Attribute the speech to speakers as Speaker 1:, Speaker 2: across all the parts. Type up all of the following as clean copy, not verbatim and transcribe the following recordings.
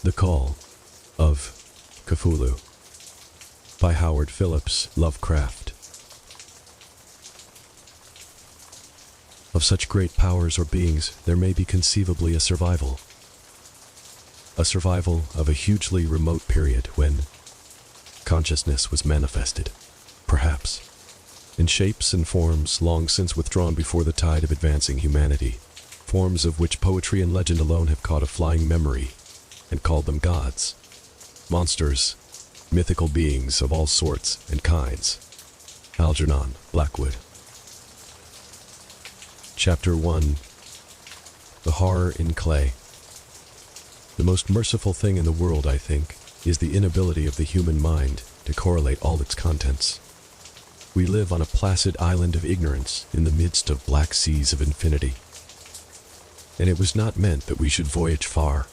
Speaker 1: The Call of Cthulhu by Howard Phillips Lovecraft. Of such great powers or beings, there may be conceivably a survival of a hugely remote period when consciousness was manifested, perhaps, in shapes and forms long since withdrawn before the tide of advancing humanity, forms of which poetry and legend alone have caught a flying memory and called them gods, monsters, mythical beings of all sorts and kinds. Algernon Blackwood. Chapter 1. The Horror in Clay. The most merciful thing in the world, I think, is the inability of the human mind to correlate all its contents. We live on a placid island of ignorance in the midst of black seas of infinity. And it was not meant that we should voyage far.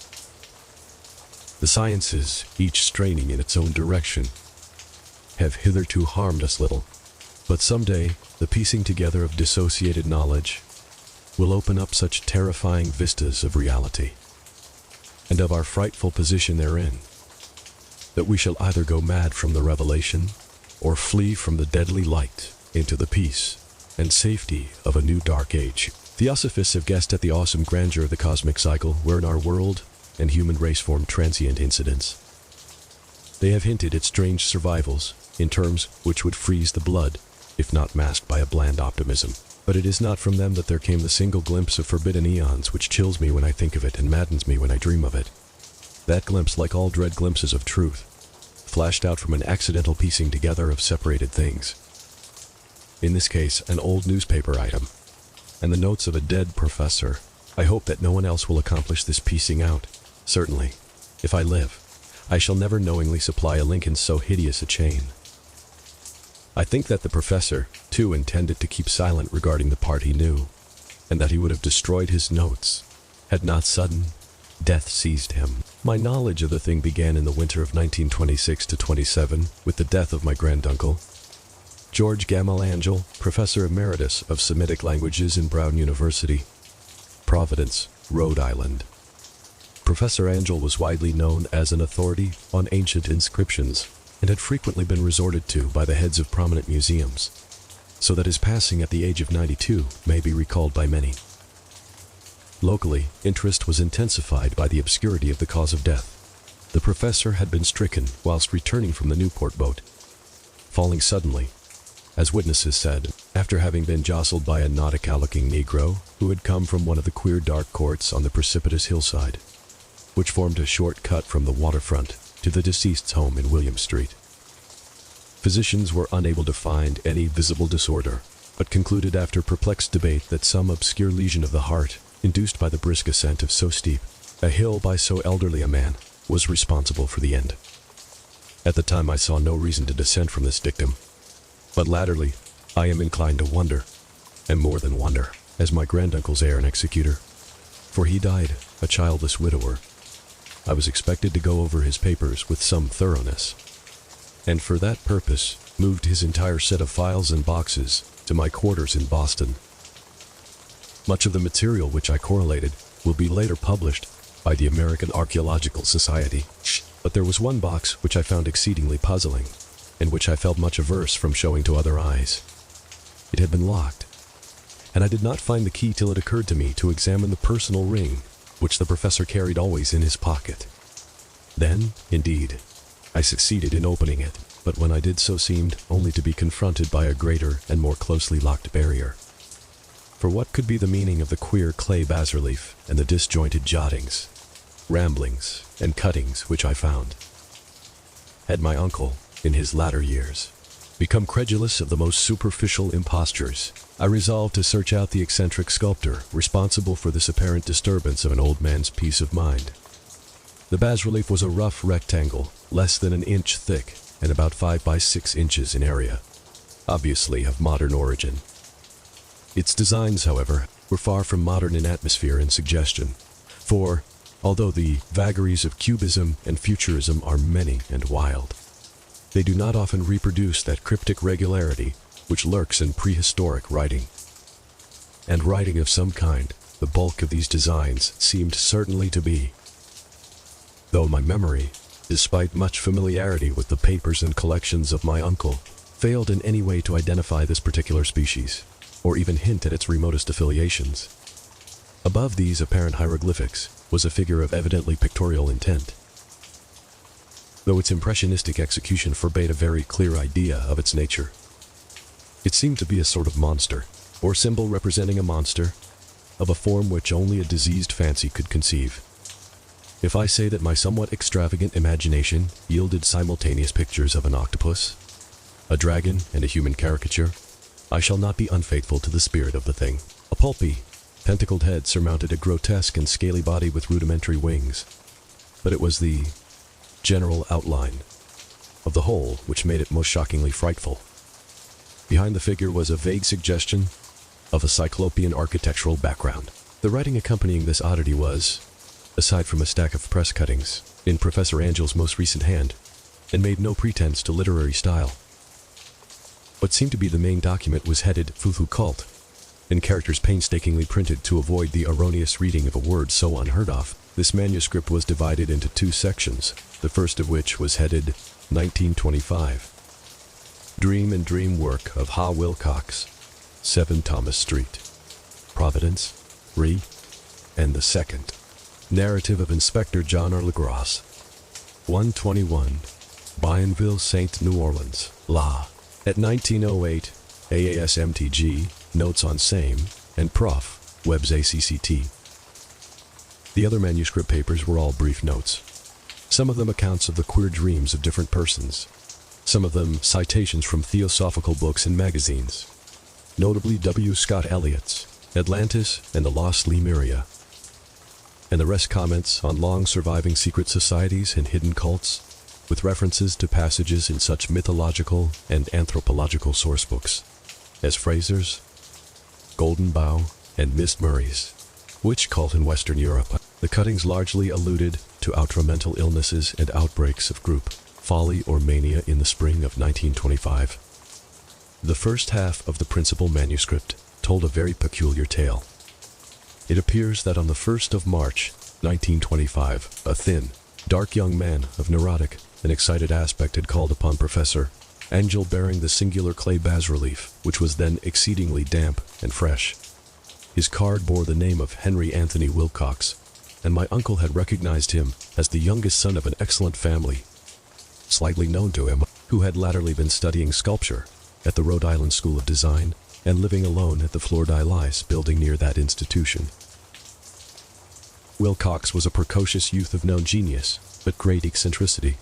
Speaker 1: The sciences, each straining in its own direction, have hitherto harmed us little, but someday the piecing together of dissociated knowledge will open up such terrifying vistas of reality, and of our frightful position therein, that we shall either go mad from the revelation, or flee from the deadly light into the peace and safety of a new dark age. Theosophists have guessed at the awesome grandeur of the cosmic cycle wherein our world and human race form transient incidents. They have hinted at strange survivals in terms which would freeze the blood, if not masked by a bland optimism. But it is not from them that there came the single glimpse of forbidden eons which chills me when I think of it and maddens me when I dream of it. That glimpse, like all dread glimpses of truth, flashed out from an accidental piecing together of separated things. In this case, an old newspaper item, and the notes of a dead professor. I hope that no one else will accomplish this piecing out. Certainly, if I live, I shall never knowingly supply a link in so hideous a chain. I think that the professor, too, intended to keep silent regarding the part he knew, and that he would have destroyed his notes, had not sudden death seized him. My knowledge of the thing began in the winter of 1926-27 with the death of my granduncle, George Gamal Angel, Professor Emeritus of Semitic Languages in Brown University, Providence, Rhode Island. Professor Angel was widely known as an authority on ancient inscriptions and had frequently been resorted to by the heads of prominent museums, so that his passing at the age of 92 may be recalled by many. Locally, interest was intensified by the obscurity of the cause of death. The professor had been stricken whilst returning from the Newport boat, falling suddenly, as witnesses said, after having been jostled by a nautical-looking Negro who had come from one of the queer dark courts on the precipitous hillside, which formed a short cut from the waterfront to the deceased's home in William Street. Physicians were unable to find any visible disorder, but concluded after perplexed debate that some obscure lesion of the heart, induced by the brisk ascent of so steep a hill by so elderly a man, was responsible for the end. At the time I saw no reason to dissent from this dictum, but latterly I am inclined to wonder, and more than wonder, as my granduncle's heir and executor, for he died a childless widower. I was expected to go over his papers with some thoroughness, and for that purpose moved his entire set of files and boxes to my quarters in Boston. Much of the material which I correlated will be later published by the American Archaeological Society, but there was one box which I found exceedingly puzzling, and which I felt much averse from showing to other eyes. It had been locked, and I did not find the key till it occurred to me to examine the personal ring which the professor carried always in his pocket. Then, indeed, I succeeded in opening it, but when I did so seemed only to be confronted by a greater and more closely locked barrier. For what could be the meaning of the queer clay bas-relief and the disjointed jottings, ramblings, and cuttings which I found? Had my uncle, in his latter years, become credulous of the most superficial impostures, I resolved to search out the eccentric sculptor responsible for this apparent disturbance of an old man's peace of mind. The bas-relief was a rough rectangle, less than an inch thick and about 5 by 6 inches in area, obviously of modern origin. Its designs, however, were far from modern in atmosphere and suggestion, for, although the vagaries of cubism and futurism are many and wild, they do not often reproduce that cryptic regularity which lurks in prehistoric writing. And writing of some kind, the bulk of these designs seemed certainly to be. though my memory, despite much familiarity with the papers and collections of my uncle, failed in any way to identify this particular species, or even hint at its remotest affiliations. Above these apparent hieroglyphics was a figure of evidently pictorial intent, though its impressionistic execution forbade a very clear idea of its nature. It seemed to be a sort of monster, or symbol representing a monster, of a form which only a diseased fancy could conceive. If I say that my somewhat extravagant imagination yielded simultaneous pictures of an octopus, a dragon, and a human caricature, I shall not be unfaithful to the spirit of the thing. A pulpy, pentacled head surmounted a grotesque and scaly body with rudimentary wings, but it was the general outline of the whole which made it most shockingly frightful. Behind the figure was a vague suggestion of a cyclopean architectural background. The writing accompanying this oddity was, aside from a stack of press cuttings, in Professor Angel's most recent hand, and made no pretense to literary style. What seemed to be the main document was headed Cthulhu Cult, in characters painstakingly printed to avoid the erroneous reading of a word so unheard of. This manuscript was divided into two sections, the first of which was headed 1925. Dream and Dream Work of Ha Wilcox, 7 Thomas Street, Providence, Re, and the second, Narrative of Inspector John R. Legrasse, 121, Bienville, St. New Orleans, La. At 1908, AASMTG, Notes on Same, and Prof, Webs ACCT. The other manuscript papers were all brief notes. Some of them accounts of the queer dreams of different persons. Some of them citations from theosophical books and magazines, notably W. Scott Eliot's Atlantis and the Lost Lemuria, and the rest comments on long-surviving secret societies and hidden cults, with references to passages in such mythological and anthropological sourcebooks as Fraser's, Golden Bough, and Miss Murray's Witch Cult in Western Europe. The cuttings largely alluded to outramental illnesses and outbreaks of group folly or mania in the spring of 1925. The first half of the principal manuscript told a very peculiar tale. It appears that on the 1st of March, 1925, a thin, dark young man of neurotic and excited aspect had called upon Professor Angel bearing the singular clay bas-relief, which was then exceedingly damp and fresh. His card bore the name of Henry Anthony Wilcox, and my uncle had recognized him as the youngest son of an excellent family, slightly known to him, who had latterly been studying sculpture at the Rhode Island School of Design and living alone at the Fleur de Lis building near that institution. Wilcox was a precocious youth of known genius, but great eccentricity,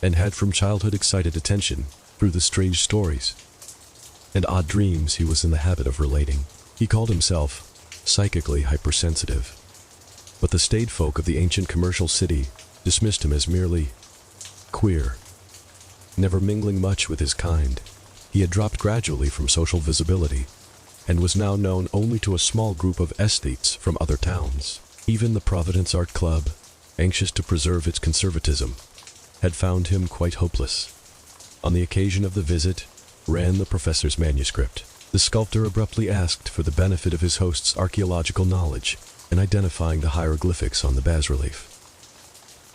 Speaker 1: and had from childhood excited attention through the strange stories and odd dreams he was in the habit of relating. He called himself psychically hypersensitive, but the staid folk of the ancient commercial city dismissed him as merely queer. Never mingling much with his kind, he had dropped gradually from social visibility and was now known only to a small group of aesthetes from other towns. Even the Providence Art Club, anxious to preserve its conservatism, had found him quite hopeless. On the occasion of the visit, ran the professor's manuscript. The sculptor abruptly asked for the benefit of his host's archaeological knowledge in identifying the hieroglyphics on the bas-relief.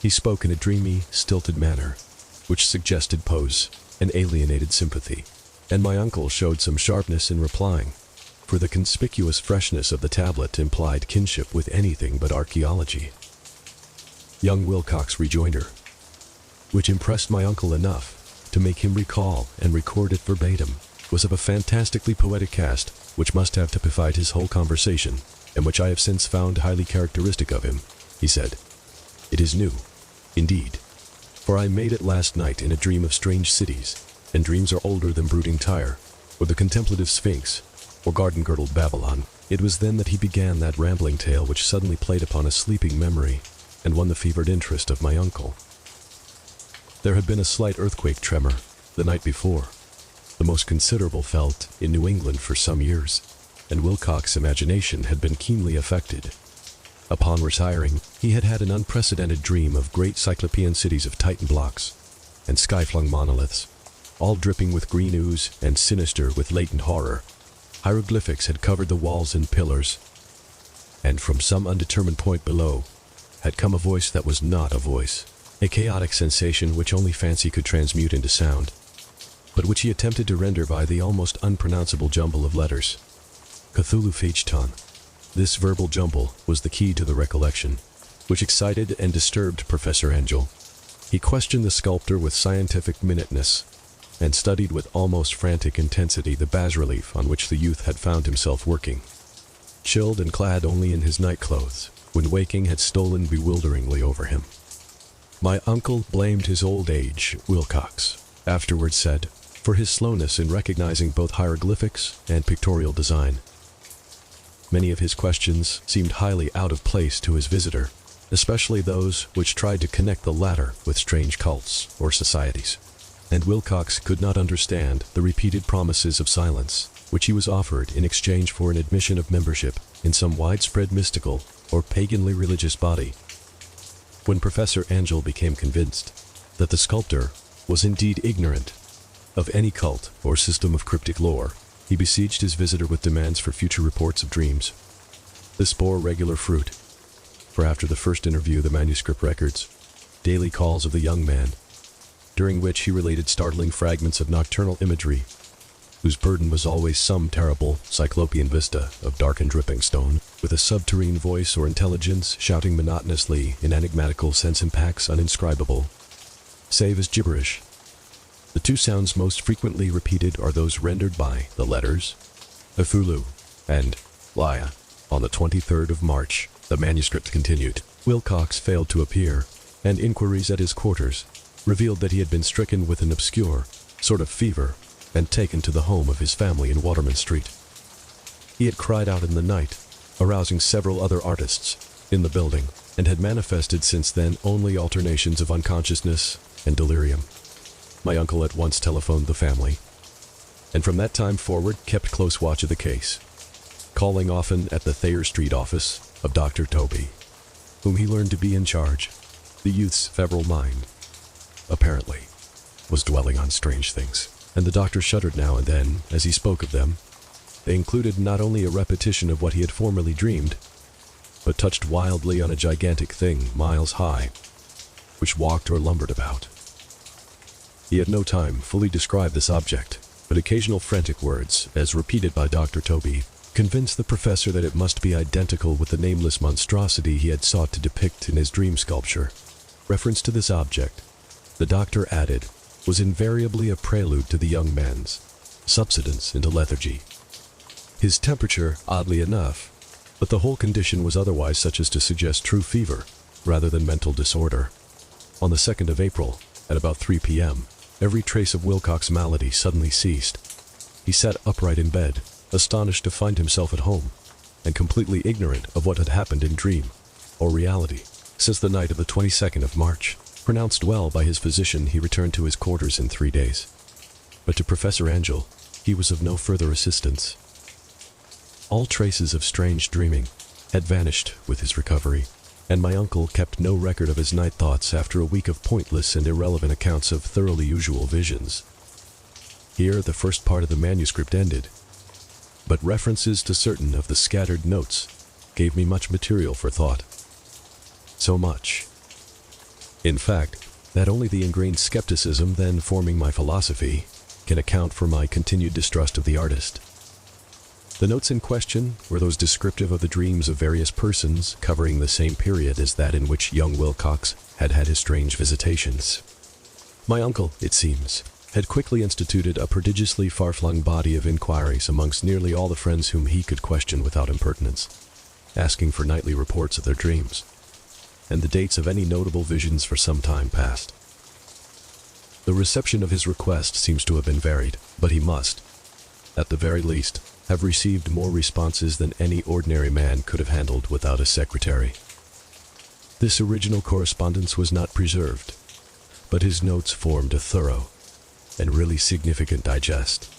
Speaker 1: He spoke in a dreamy, stilted manner, which suggested pose and alienated sympathy, and my uncle showed some sharpness in replying, for the conspicuous freshness of the tablet implied kinship with anything but archaeology. Young Wilcox's rejoinder, which impressed my uncle enough to make him recall and record it verbatim, was of a fantastically poetic cast which must have typified his whole conversation, and which I have since found highly characteristic of him. He said, "It is new, indeed, for I made it last night in a dream of strange cities, and dreams are older than brooding Tyre, or the contemplative Sphinx, or garden-girdled Babylon." It was then that he began that rambling tale which suddenly played upon a sleeping memory and won the fevered interest of my uncle. There had been a slight earthquake tremor the night before, the most considerable felt in New England for some years, and Wilcox's imagination had been keenly affected. Upon retiring, he had had an unprecedented dream of great cyclopean cities of Titan blocks and sky-flung monoliths, all dripping with green ooze and sinister with latent horror. Hieroglyphics had covered the walls and pillars, and from some undetermined point below, had come a voice that was not a voice, a chaotic sensation which only fancy could transmute into sound, but which he attempted to render by the almost unpronounceable jumble of letters. Cthulhu Feachton. This verbal jumble was the key to the recollection, which excited and disturbed Professor Angel. He questioned the sculptor with scientific minuteness, and studied with almost frantic intensity the bas-relief on which the youth had found himself working. Chilled and clad only in his nightclothes, when waking had stolen bewilderingly over him. My uncle blamed his old age, Wilcox afterwards said, for his slowness in recognizing both hieroglyphics and pictorial design. Many of his questions seemed highly out of place to his visitor, especially those which tried to connect the latter with strange cults or societies. And Wilcox could not understand the repeated promises of silence, which he was offered in exchange for an admission of membership in some widespread mystical or paganly religious body. When Professor Angel became convinced that the sculptor was indeed ignorant of any cult or system of cryptic lore, he besieged his visitor with demands for future reports of dreams. This bore regular fruit, for after the first interview the manuscript records daily calls of the young man, during which he related startling fragments of nocturnal imagery, whose burden was always some terrible cyclopean vista of dark and dripping stone, with a subterranean voice or intelligence shouting monotonously in enigmatical sense impacts uninscribable, save as gibberish. The two sounds most frequently repeated are those rendered by the letters Cthulhu and Lia. On the 23rd of March, the manuscript continued. Wilcox failed to appear, and inquiries at his quarters revealed that he had been stricken with an obscure sort of fever and taken to the home of his family in Waterman Street. He had cried out in the night, arousing several other artists in the building, and had manifested since then only alternations of unconsciousness and delirium. My uncle at once telephoned the family, and from that time forward kept close watch of the case, calling often at the Thayer Street office of Dr. Toby, whom he learned to be in charge. The youth's febrile mind, apparently, was dwelling on strange things, and the doctor shuddered now and then as he spoke of them. They included not only a repetition of what he had formerly dreamed, but touched wildly on a gigantic thing miles high, which walked or lumbered about. He had no time fully describe this object, but occasional frantic words, as repeated by Dr. Toby, convinced the professor that it must be identical with the nameless monstrosity he had sought to depict in his dream sculpture. Reference to this object, the doctor added, was invariably a prelude to the young man's subsidence into lethargy. His temperature, oddly enough, but the whole condition was otherwise such as to suggest true fever, rather than mental disorder. On the 2nd of April, at about 3 p.m., every trace of Wilcox's malady suddenly ceased. He sat upright in bed, astonished to find himself at home, and completely ignorant of what had happened in dream or reality since the night of the 22nd of March. Pronounced well by his physician, he returned to his quarters in 3 days. But to Professor Angel, he was of no further assistance. All traces of strange dreaming had vanished with his recovery, and my uncle kept no record of his night thoughts after a week of pointless and irrelevant accounts of thoroughly usual visions. Here the first part of the manuscript ended, but references to certain of the scattered notes gave me much material for thought. So much, in fact, that only the ingrained skepticism then forming my philosophy can account for my continued distrust of the artist. The notes in question were those descriptive of the dreams of various persons covering the same period as that in which young Wilcox had had his strange visitations. My uncle, it seems, had quickly instituted a prodigiously far-flung body of inquiries amongst nearly all the friends whom he could question without impertinence, asking for nightly reports of their dreams, and the dates of any notable visions for some time past. The reception of his request seems to have been varied, but he must, at the very least, have received more responses than any ordinary man could have handled without a secretary. This original correspondence was not preserved, but his notes formed a thorough and really significant digest.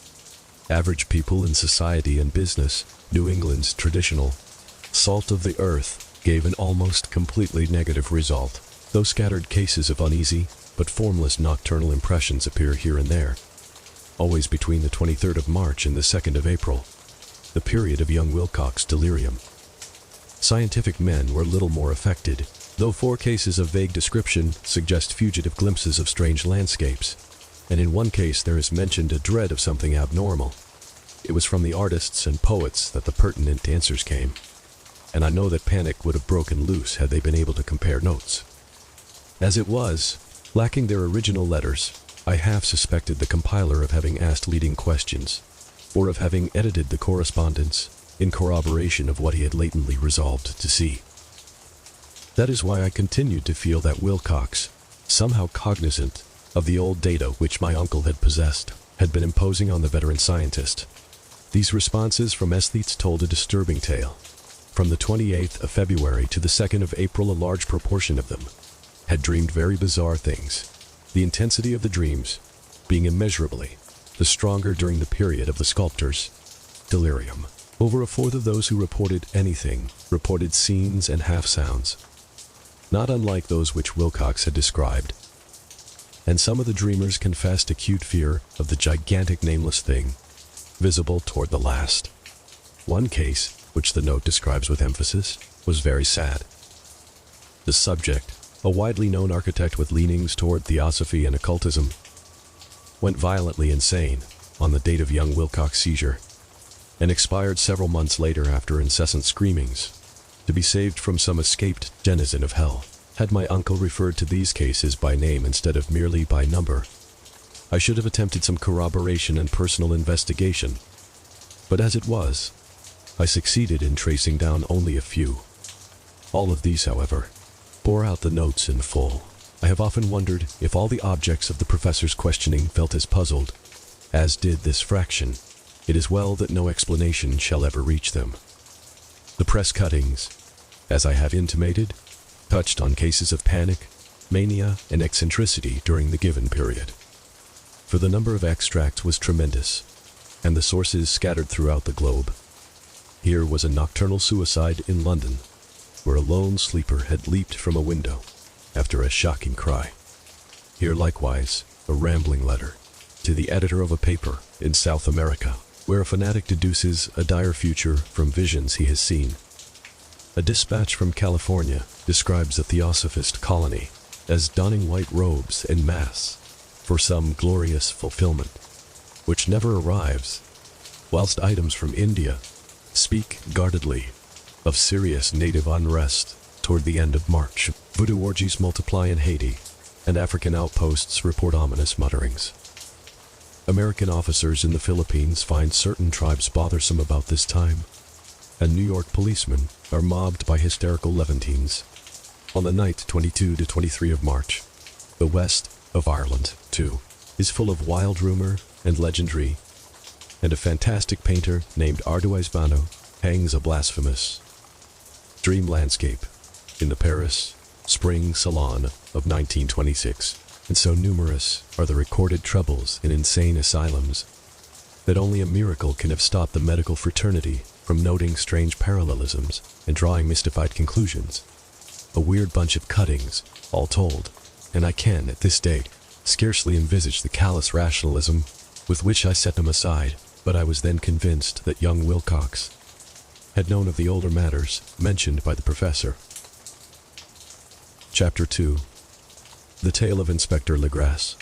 Speaker 1: Average people in society and business, New England's traditional salt of the earth, gave an almost completely negative result, though scattered cases of uneasy but formless nocturnal impressions appear here and there. Always between the 23rd of March and the 2nd of April, the period of young Wilcox's delirium, scientific men were little more affected, though 4 cases of vague description suggest fugitive glimpses of strange landscapes, and in one case there is mentioned a dread of something abnormal. It was from the artists and poets that the pertinent answers came, and I know that panic would have broken loose had they been able to compare notes. As it was, lacking their original letters, I half suspected the compiler of having asked leading questions, or of having edited the correspondence in corroboration of what he had latently resolved to see. That is why I continued to feel that Wilcox, somehow cognizant of the old data which my uncle had possessed, had been imposing on the veteran scientist. These responses from aesthetes told a disturbing tale. From the 28th of February to the 2nd of April, a large proportion of them had dreamed very bizarre things, the intensity of the dreams being immeasurably the stronger during the period of the sculptor's delirium. Over a fourth of those who reported anything reported scenes and half-sounds, not unlike those which Wilcox had described, and some of the dreamers confessed acute fear of the gigantic nameless thing, visible toward the last. One case, which the note describes with emphasis, was very sad. The subject, a widely known architect with leanings toward theosophy and occultism, went violently insane on the date of young Wilcox's seizure, and expired several months later after incessant screamings, to be saved from some escaped denizen of hell. Had my uncle referred to these cases by name instead of merely by number, I should have attempted some corroboration and personal investigation, but as it was, I succeeded in tracing down only a few. All of these, however, bore out the notes in full. I have often wondered if all the objects of the professor's questioning felt as puzzled as did this fraction. It is well that no explanation shall ever reach them. The press cuttings, as I have intimated, touched on cases of panic, mania, and eccentricity during the given period. For the number of extracts was tremendous, and the sources scattered throughout the globe. Here was a nocturnal suicide in London, where a lone sleeper had leaped from a window after a shocking cry. Here likewise, a rambling letter to the editor of a paper in South America, where a fanatic deduces a dire future from visions he has seen. A dispatch from California describes a theosophist colony as donning white robes en masse for some glorious fulfillment, which never arrives, whilst items from India speak guardedly of serious native unrest toward the end of March. Voodoo orgies multiply in Haiti, and African outposts report ominous mutterings. American officers in the Philippines find certain tribes bothersome about this time, and New York policemen are mobbed by hysterical Levantines. On the night 22 to 23 of March, the west of Ireland, too, is full of wild rumor and legendary, and a fantastic painter named Arduez Vano hangs a blasphemous dream landscape in the Paris Spring Salon of 1926, and so numerous are the recorded troubles in insane asylums that only a miracle can have stopped the medical fraternity from noting strange parallelisms and drawing mystified conclusions. A weird bunch of cuttings, all told, and I can, at this date, scarcely envisage the callous rationalism with which I set them aside, but I was then convinced that young Wilcox had known of the older matters mentioned by the professor. Chapter 2. The Tale of Inspector Legrasse.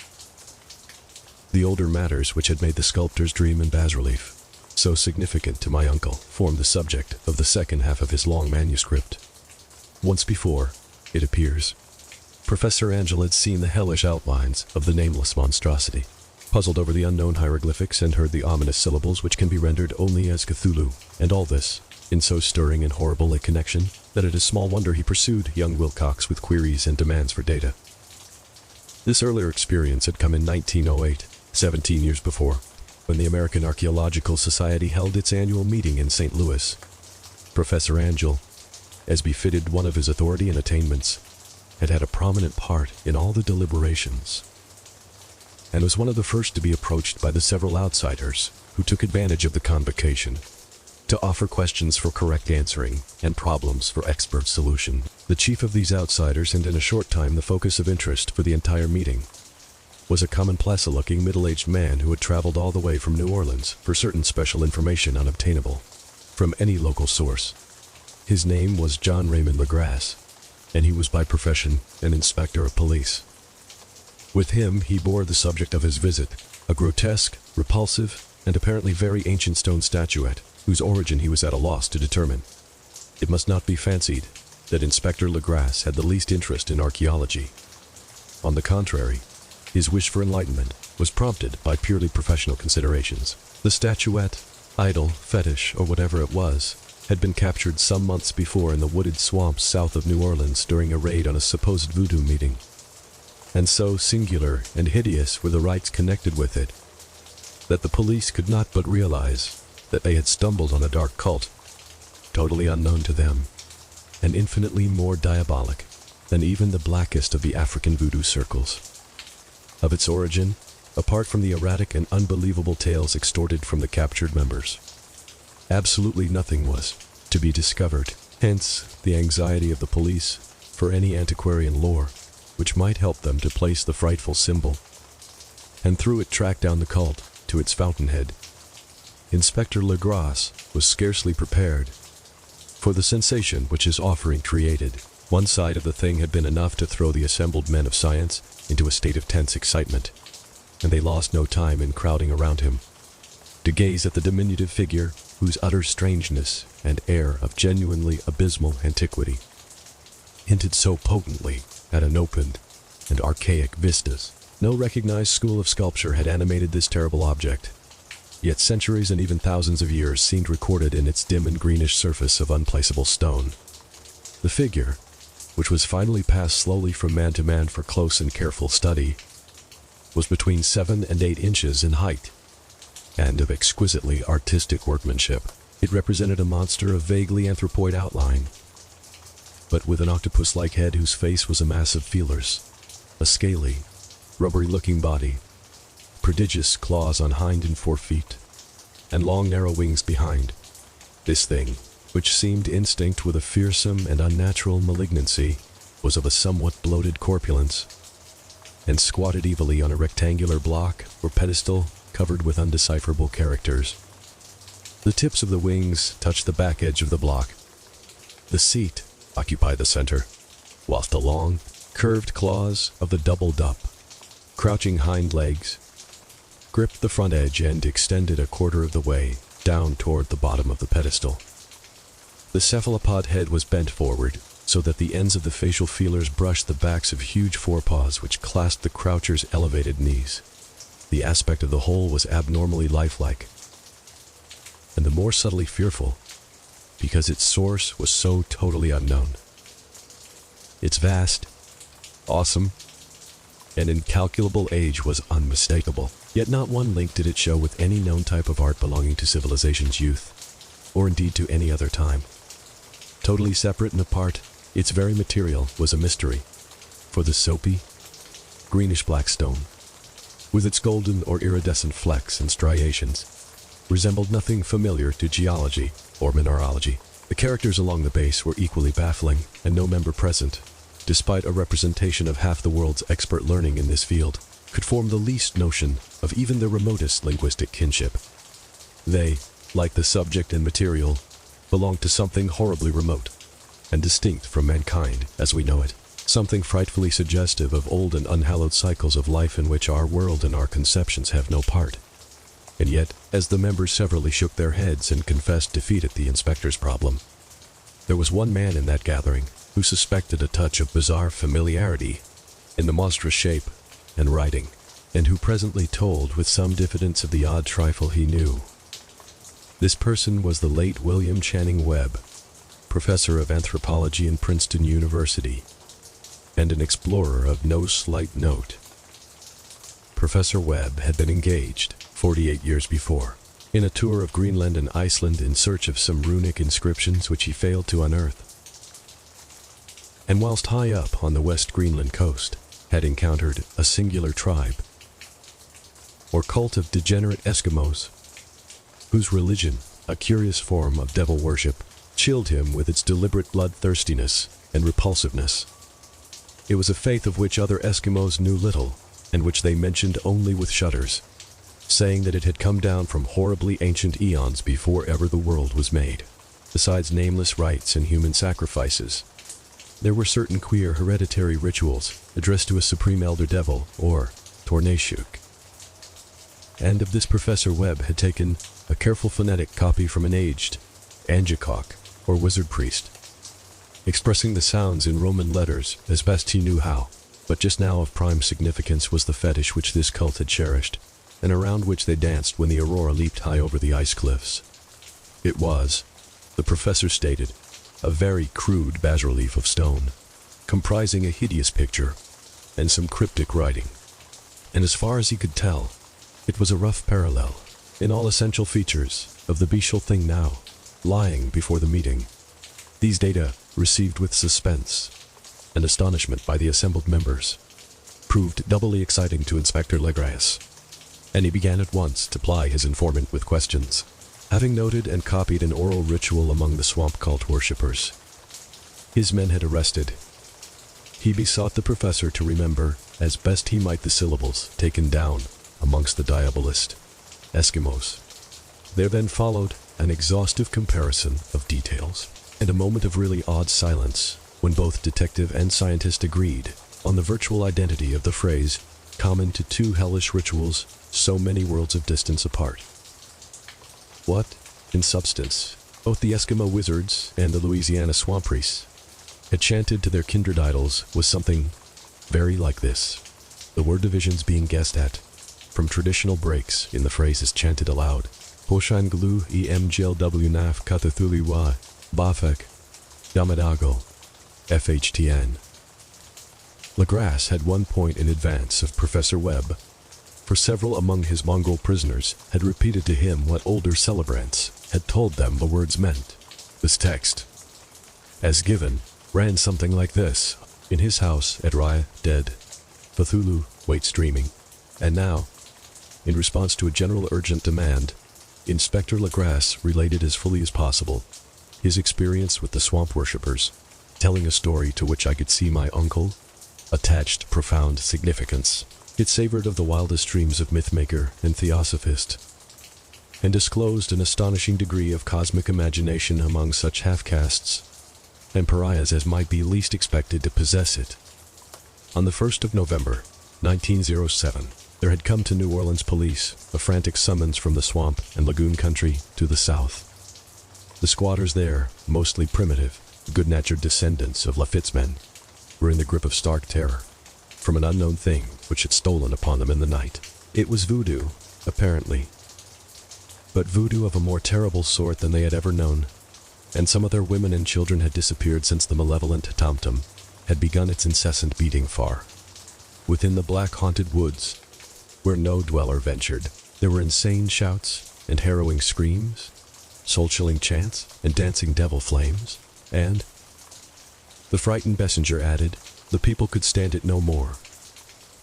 Speaker 1: The older matters which had made the sculptor's dream in bas-relief so significant to my uncle formed the subject of the second half of his long manuscript. Once before, it appears, Professor Angel had seen the hellish outlines of the nameless monstrosity, puzzled over the unknown hieroglyphics, and heard the ominous syllables which can be rendered only as Cthulhu, and all this in so stirring and horrible a connection that it is small wonder he pursued young Wilcox with queries and demands for data. This earlier experience had come in 1908, 17 years before, when the American Archaeological Society held its annual meeting in St. Louis. Professor Angel, as befitted one of his authority and attainments, had had a prominent part in all the deliberations, and was one of the first to be approached by the several outsiders who took advantage of the convocation to offer questions for correct answering and problems for expert solution. The chief of these outsiders, and in a short time the focus of interest for the entire meeting, was a commonplace-looking middle-aged man who had traveled all the way from New Orleans for certain special information unobtainable from any local source. His name was John Raymond Legrasse, and he was by profession an inspector of police. With him, he bore the subject of his visit, a grotesque, repulsive, and apparently very ancient stone statuette, whose origin he was at a loss to determine. It must not be fancied that Inspector Legrasse had the least interest in archaeology. On the contrary, his wish for enlightenment was prompted by purely professional considerations. The statuette, idol, fetish, or whatever it was, had been captured some months before in the wooded swamps south of New Orleans during a raid on a supposed voodoo meeting. And so singular and hideous were the rites connected with it, that the police could not but realize that they had stumbled on a dark cult, totally unknown to them, and infinitely more diabolic than even the blackest of the African voodoo circles. Of its origin, apart from the erratic and unbelievable tales extorted from the captured members, absolutely nothing was to be discovered. Hence, the anxiety of the police for any antiquarian lore which might help them to place the frightful symbol, and through it track down the cult to its fountainhead. Inspector Legrasse was scarcely prepared for the sensation which his offering created. One side of the thing had been enough to throw the assembled men of science into a state of tense excitement, and they lost no time in crowding around him to gaze at the diminutive figure whose utter strangeness and air of genuinely abysmal antiquity hinted so potently at unopened and archaic vistas. No recognized school of sculpture had animated this terrible object, yet centuries and even thousands of years seemed recorded in its dim and greenish surface of unplaceable stone. The figure, which was finally passed slowly from man to man for close and careful study, was between 7 and 8 inches in height, and of exquisitely artistic workmanship. It represented a monster of vaguely anthropoid outline, but with an octopus-like head whose face was a mass of feelers, a scaly, rubbery-looking body, prodigious claws on hind and fore feet, and long narrow wings behind. This thing, which seemed instinct with a fearsome and unnatural malignancy, was of a somewhat bloated corpulence, and squatted evilly on a rectangular block or pedestal covered with undecipherable characters. The tips of the wings touched the back edge of the block. The seat occupied the center, whilst the long, curved claws of the doubled-up, crouching hind legs gripped the front edge and extended a quarter of the way down toward the bottom of the pedestal. The cephalopod head was bent forward, so that the ends of the facial feelers brushed the backs of huge forepaws which clasped the croucher's elevated knees. The aspect of the whole was abnormally lifelike, and the more subtly fearful, because its source was so totally unknown. Its vast, awesome, and incalculable age was unmistakable, yet not one link did it show with any known type of art belonging to civilization's youth, or indeed to any other time. Totally separate and apart, its very material was a mystery, for the soapy, greenish-black stone, with its golden or iridescent flecks and striations, resembled nothing familiar to geology or mineralogy. The characters along the base were equally baffling, and no member present, despite a representation of half the world's expert learning in this field, could form the least notion of even the remotest linguistic kinship. They, like the subject and material, belonged to something horribly remote and distinct from mankind as we know it, something frightfully suggestive of old and unhallowed cycles of life in which our world and our conceptions have no part. And yet, as the members severally shook their heads and confessed defeat at the inspector's problem, there was one man in that gathering who suspected a touch of bizarre familiarity in the monstrous shape and writing, and who presently told with some diffidence of the odd trifle he knew. This person was the late William Channing Webb, professor of anthropology in Princeton University, and an explorer of no slight note. Professor Webb had been engaged 48 years before in a tour of Greenland and Iceland in search of some runic inscriptions which he failed to unearth, and whilst high up on the West Greenland coast had encountered a singular tribe, or cult of degenerate Eskimos, whose religion, a curious form of devil worship, chilled him with its deliberate bloodthirstiness and repulsiveness. It was a faith of which other Eskimos knew little, and which they mentioned only with shudders, saying that it had come down from horribly ancient eons before ever the world was made. Besides nameless rites and human sacrifices, There were certain queer hereditary rituals addressed to a supreme elder devil, or Tornashuk. And of this Professor Webb had taken a careful phonetic copy from an aged Angakok, or wizard priest, expressing the sounds in Roman letters as best he knew how. But just now of prime significance was the fetish which this cult had cherished, and around which they danced when the aurora leaped high over the ice cliffs. It was, the professor stated, a very crude bas-relief of stone, comprising a hideous picture and some cryptic writing. And as far as he could tell, it was a rough parallel, in all essential features, of the bestial thing now lying before the meeting. These data, received with suspense and astonishment by the assembled members, proved doubly exciting to Inspector Legrasse, and he began at once to ply his informant with questions. Having noted and copied an oral ritual among the swamp cult worshippers his men had arrested, he besought the professor to remember as best he might the syllables taken down amongst the diabolist Eskimos. There then followed an exhaustive comparison of details, and a moment of really odd silence when both detective and scientist agreed on the virtual identity of the phrase common to two hellish rituals so many worlds of distance apart. What, in substance, both the Eskimo wizards and the Louisiana swamp priests had chanted to their kindred idols was something very like this, the word divisions being guessed at from traditional breaks in the phrases chanted aloud. mglw'nafh Cthulhu bafek damadago FHTN. Legrasse had 1 point in advance of Professor Webb, for several among his Mongol prisoners had repeated to him what older celebrants had told them the words meant. This text, as given, ran something like this: in his house at Raya, dead, Cthulhu waits dreaming. And now, in response to a general urgent demand, Inspector Legrasse related as fully as possible his experience with the swamp worshippers, telling a story to which I could see my uncle attached profound significance. It savored of the wildest dreams of mythmaker and theosophist, and disclosed an astonishing degree of cosmic imagination among such half-castes and pariahs as might be least expected to possess it. On the 1st of November, 1907, there had come to New Orleans police a frantic summons from the swamp and lagoon country to the south. The squatters there, mostly primitive, good-natured descendants of Lafitte's men, were in the grip of stark terror from an unknown thing which had stolen upon them in the night. It was voodoo, apparently, but voodoo of a more terrible sort than they had ever known, and some of their women and children had disappeared since the malevolent tom-tom had begun its incessant beating far within the black haunted woods, where no dweller ventured. There were insane shouts and harrowing screams, soul-chilling chants and dancing devil flames, and, the frightened messenger added, the people could stand it no more.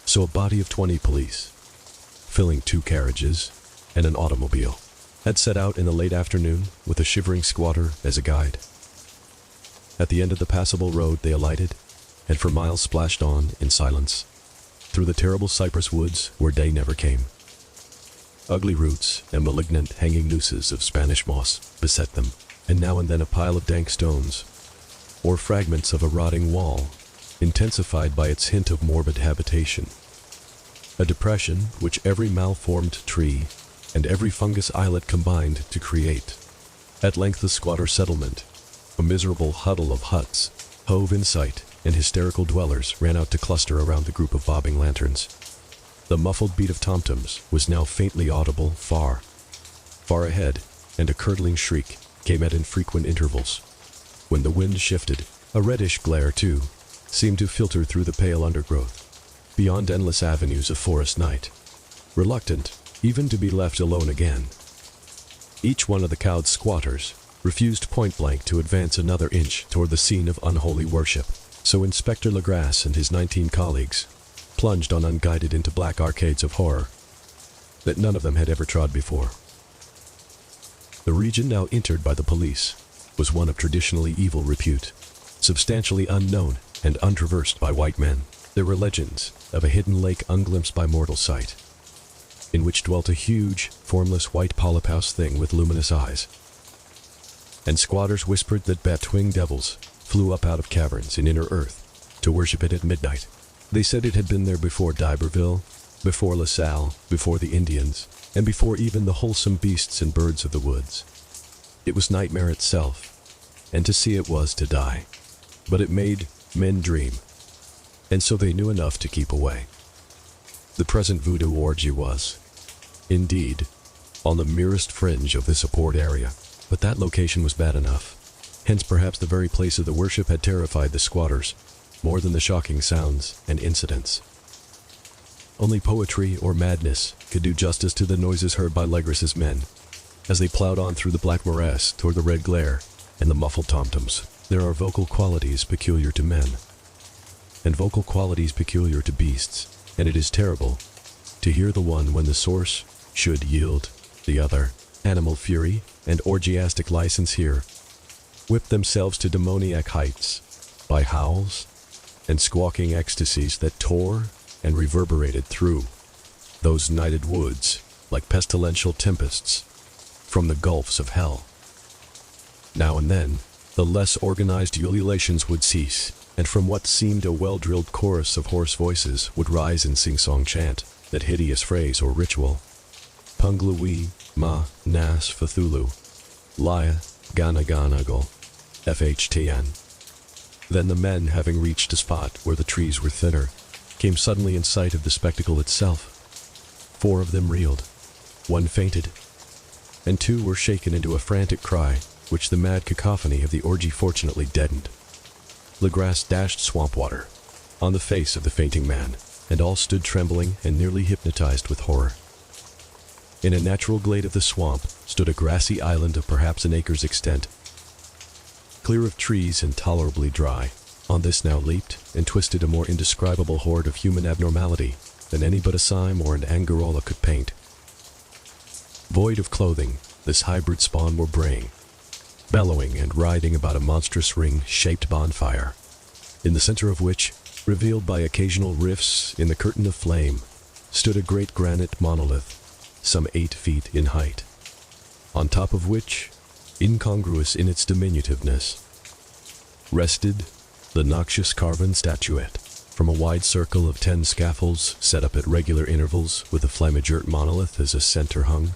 Speaker 1: So a body of 20 police, filling 2 carriages and an automobile, had set out in the late afternoon with a shivering squatter as a guide. At the end of the passable road they alighted, and for miles splashed on in silence, through the terrible cypress woods where day never came. Ugly roots and malignant hanging nooses of Spanish moss beset them, and now and then a pile of dank stones, or fragments of a rotting wall, intensified by its hint of morbid habitation. A depression which every malformed tree and every fungus islet combined to create. At length the squatter settlement, a miserable huddle of huts, hove in sight, and hysterical dwellers ran out to cluster around the group of bobbing lanterns. The muffled beat of tom-toms was now faintly audible far ahead, and a curdling shriek came at infrequent intervals. When the wind shifted, a reddish glare, too, seemed to filter through the pale undergrowth, beyond endless avenues of forest night, reluctant even to be left alone again. Each one of the cowed squatters refused point-blank to advance another inch toward the scene of unholy worship, so Inspector Legrasse and his 19 colleagues plunged on unguided into black arcades of horror that none of them had ever trod before. The region now entered by the police was one of traditionally evil repute, substantially unknown and untraversed by white men. There were legends of a hidden lake unglimpsed by mortal sight, in which dwelt a huge, formless white polyp-house thing with luminous eyes. And squatters whispered that bat-winged devils flew up out of caverns in inner earth to worship it at midnight. They said it had been there before D'Iberville, before La Salle, before the Indians, and before even the wholesome beasts and birds of the woods. It was nightmare itself, and to see it was to die. But it made men dream, and so they knew enough to keep away. The present voodoo orgy was, indeed, on the merest fringe of this abhorred area, but that location was bad enough. Hence perhaps the very place of the worship had terrified the squatters, more than the shocking sounds and incidents. Only poetry or madness could do justice to the noises heard by Legrasse's men, as they plowed on through the black morass toward the red glare and the muffled tom-toms. There are vocal qualities peculiar to men, and vocal qualities peculiar to beasts, and it is terrible to hear the one when the source should yield the other. Animal fury and orgiastic license here whip themselves to demoniac heights by howls and squawking ecstasies that tore and reverberated through those nighted woods like pestilential tempests from the gulfs of hell. Now and then, the less organized ululations would cease, and from what seemed a well-drilled chorus of hoarse voices would rise in sing-song chant that hideous phrase or ritual. mglw'nafh Cthulhu, Lia Ganaganagal, FHTN. Then the men, having reached a spot where the trees were thinner, came suddenly in sight of the spectacle itself. 4 of them reeled, 1 fainted, and 2 were shaken into a frantic cry, which the mad cacophony of the orgy fortunately deadened. Legrasse dashed swamp water on the face of the fainting man, and all stood trembling and nearly hypnotized with horror. In a natural glade of the swamp stood a grassy island of perhaps an acre's extent, clear of trees and tolerably dry. On this now leaped and twisted a more indescribable horde of human abnormality than any but a Sime or an Angarola could paint. Void of clothing, this hybrid spawn were braying, bellowing and writhing about a monstrous ring-shaped bonfire, in the center of which, revealed by occasional rifts in the curtain of flame, stood a great granite monolith, some 8 feet in height, on top of which, incongruous in its diminutiveness, rested the noxious carven statuette. From a wide circle of 10 scaffolds set up at regular intervals with the flamigert monolith as a center hung,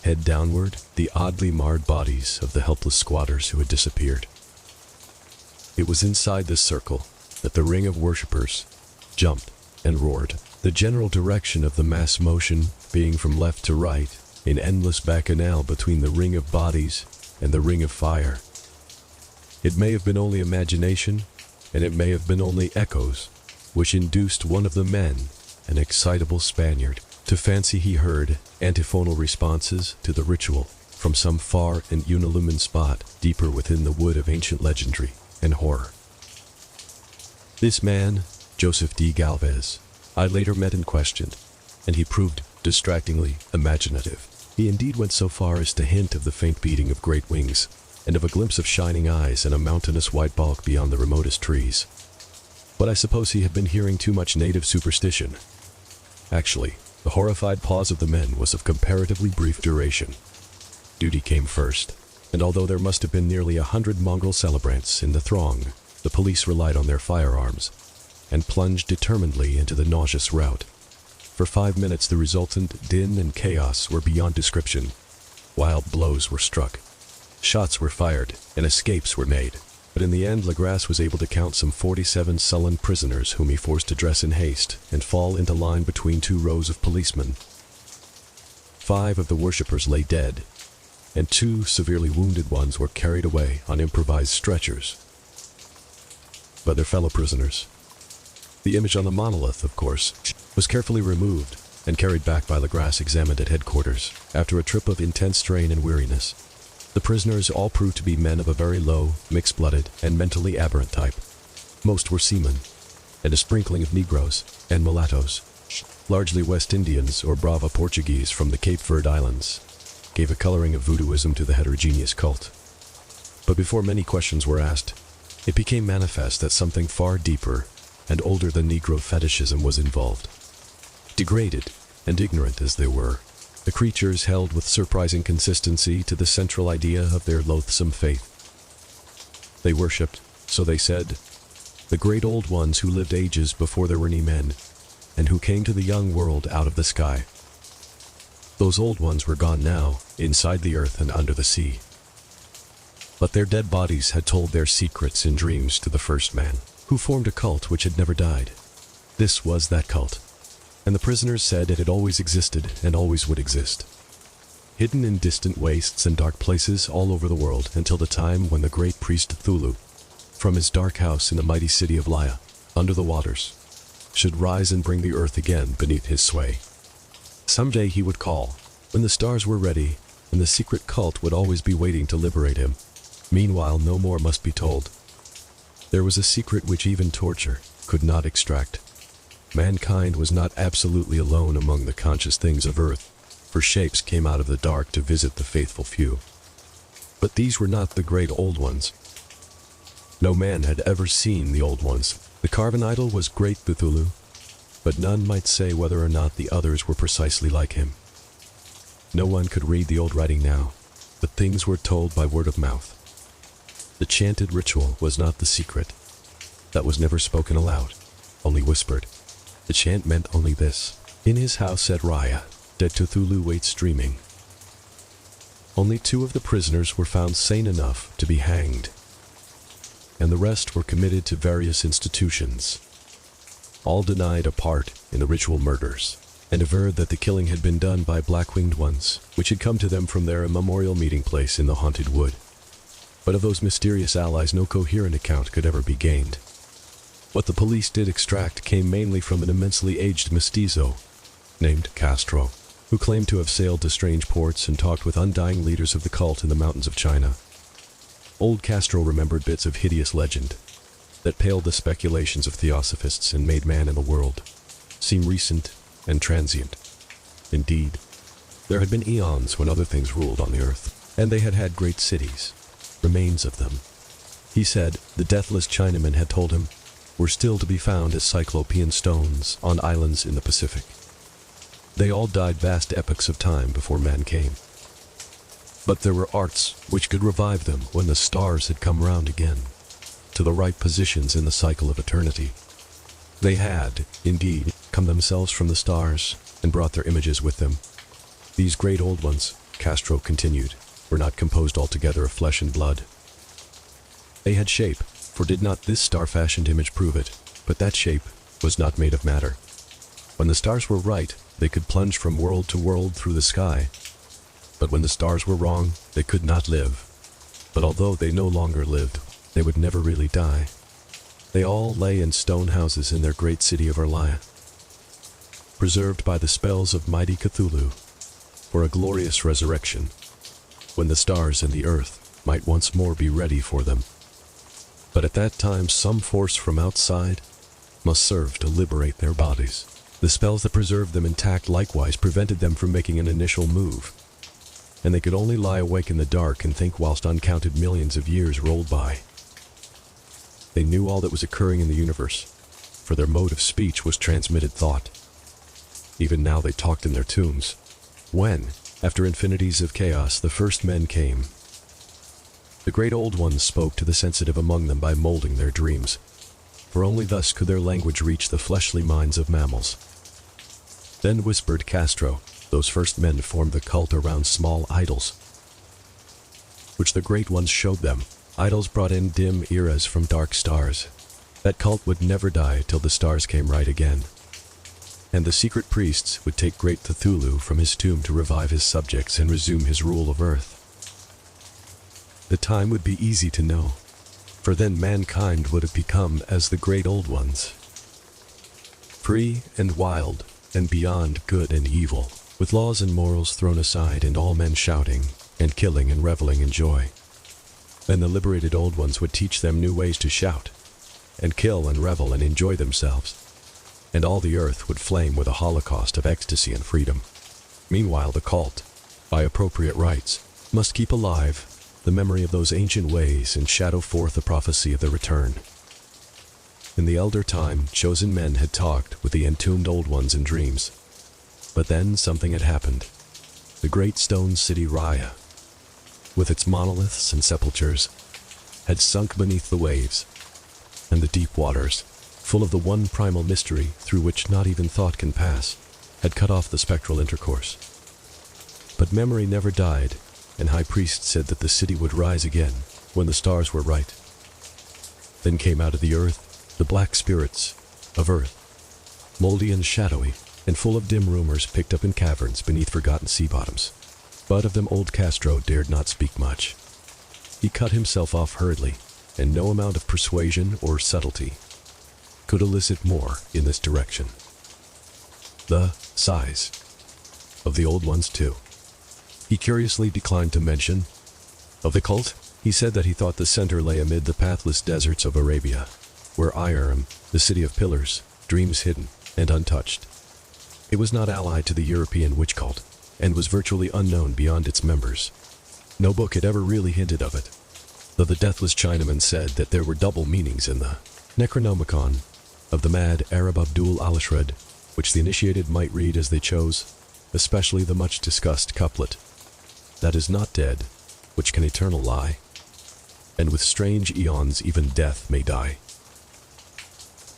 Speaker 1: head downward, the oddly marred bodies of the helpless squatters who had disappeared. It was inside this circle that the ring of worshippers jumped and roared, the general direction of the mass motion being from left to right, in endless bacchanal between the ring of bodies and the ring of fire. It may have been only imagination, and it may have been only echoes, which induced one of the men, an excitable Spaniard, to fancy he heard antiphonal responses to the ritual from some far and unilumined spot deeper within the wood of ancient legendary and horror. This man, Joseph D. Galvez, I later met and questioned, and he proved distractingly imaginative. He indeed went so far as to hint of the faint beating of great wings, and of a glimpse of shining eyes and a mountainous white bulk beyond the remotest trees. But I suppose he had been hearing too much native superstition. Actually, the horrified pause of the men was of comparatively brief duration. Duty came first, and although there must have been nearly 100 mongrel celebrants in the throng, the police relied on their firearms, and plunged determinedly into the nauseous rout. For 5 minutes the resultant din and chaos were beyond description. Wild blows were struck, shots were fired, and escapes were made. But in the end Legrasse was able to count some 47 sullen prisoners whom he forced to dress in haste and fall into line between 2 rows of policemen. 5 of the worshippers lay dead, and 2 severely wounded ones were carried away on improvised stretchers by their fellow prisoners. The image on the monolith, of course, was carefully removed and carried back by Legrasse, examined at headquarters after a trip of intense strain and weariness. The prisoners all proved to be men of a very low, mixed-blooded, and mentally aberrant type. Most were seamen, and a sprinkling of Negroes and mulattoes, largely West Indians or Brava Portuguese from the Cape Verde Islands, gave a coloring of voodooism to the heterogeneous cult. But before many questions were asked, it became manifest that something far deeper and older than Negro fetishism was involved. Degraded and ignorant as they were, the creatures held with surprising consistency to the central idea of their loathsome faith. They worshipped, so they said, the great old ones who lived ages before there were any men, and who came to the young world out of the sky. Those old ones were gone now, inside the earth and under the sea. But their dead bodies had told their secrets in dreams to the first man, who formed a cult which had never died. This was that cult, and the prisoners said it had always existed and always would exist, hidden in distant wastes and dark places all over the world until the time when the great priest Cthulhu, from his dark house in the mighty city of Laya, under the waters, should rise and bring the earth again beneath his sway. Someday he would call, when the stars were ready, and the secret cult would always be waiting to liberate him. Meanwhile, no more must be told. There was a secret which even torture could not extract. Mankind was not absolutely alone among the conscious things of earth, for shapes came out of the dark to visit the faithful few. But these were not the great old ones. No man had ever seen the old ones. The carven idol was great Cthulhu, but none might say whether or not the others were precisely like him. No one could read the old writing now, but things were told by word of mouth. The chanted ritual was not the secret. That was never spoken aloud, only whispered. The chant meant only this: in his house at Raya, dead Cthulhu waits dreaming. Only 2 of the prisoners were found sane enough to be hanged, and the rest were committed to various institutions. All denied a part in the ritual murders, and averred that the killing had been done by black-winged ones, which had come to them from their immemorial meeting place in the haunted wood. But of those mysterious allies no coherent account could ever be gained. What the police did extract came mainly from an immensely aged mestizo named Castro, who claimed to have sailed to strange ports and talked with undying leaders of the cult in the mountains of China. Old Castro remembered bits of hideous legend that paled the speculations of theosophists and made man in the world seem recent and transient. Indeed, there had been eons when other things ruled on the earth, and they had had great cities, remains of them. He said the deathless Chinamen had told him were still to be found as cyclopean stones on islands in the Pacific. They all died vast epochs of time before man came. But there were arts which could revive them when the stars had come round again, to the right positions in the cycle of eternity. They had, indeed, come themselves from the stars and brought their images with them. These great old ones, Castro continued, were not composed altogether of flesh and blood. They had shape, for did not this star-fashioned image prove it? But that shape was not made of matter. When the stars were right, they could plunge from world to world through the sky. But when the stars were wrong, they could not live. But although they no longer lived, they would never really die. They all lay in stone houses in their great city of Erlaya, preserved by the spells of mighty Cthulhu, for a glorious resurrection, when the stars and the earth might once more be ready for them. But at that time some force from outside must serve to liberate their bodies. The spells that preserved them intact likewise prevented them from making an initial move, and they could only lie awake in the dark and think whilst uncounted millions of years rolled by. They knew all that was occurring in the universe, for their mode of speech was transmitted thought. Even now they talked in their tombs. When, after infinities of chaos, the first men came, the great old ones spoke to the sensitive among them by molding their dreams, for only thus could their language reach the fleshly minds of mammals. Then whispered Castro, those first men formed the cult around small idols, which the great ones showed them. Idols brought in dim eras from dark stars. That cult would never die till the stars came right again. And the secret priests would take great Cthulhu from his tomb to revive his subjects and resume his rule of earth. The time would be easy to know, for then mankind would have become as the great old ones, free and wild and beyond good and evil, with laws and morals thrown aside and all men shouting and killing and reveling in joy. Then the liberated old ones would teach them new ways to shout and kill and revel and enjoy themselves, and all the earth would flame with a holocaust of ecstasy and freedom. Meanwhile the cult, by appropriate rites, must keep alive the memory of those ancient ways and shadow forth the prophecy of their return. In the elder time, chosen men had talked with the entombed old ones in dreams. But then something had happened. The great stone city Raya, with its monoliths and sepulchres, had sunk beneath the waves, and the deep waters, full of the one primal mystery through which not even thought can pass, had cut off the spectral intercourse. But memory never died, and High Priest said that the city would rise again when the stars were right. Then came out of the earth the black spirits of earth, moldy and shadowy, and full of dim rumors picked up in caverns beneath forgotten sea bottoms. But of them old Castro dared not speak much. He cut himself off hurriedly, and no amount of persuasion or subtlety could elicit more in this direction. The size of the old ones, too, he curiously declined to mention. Of the cult, he said that he thought the center lay amid the pathless deserts of Arabia, where Iram, the city of pillars, dreams hidden and untouched. It was not allied to the European witch cult, and was virtually unknown beyond its members. No book had ever really hinted of it, though the deathless Chinaman said that there were double meanings in the Necronomicon of the mad Arab Abdul al-Ashred, which the initiated might read as they chose, especially the much-discussed couplet, "That is not dead, which can eternal lie, and with strange eons even death may die."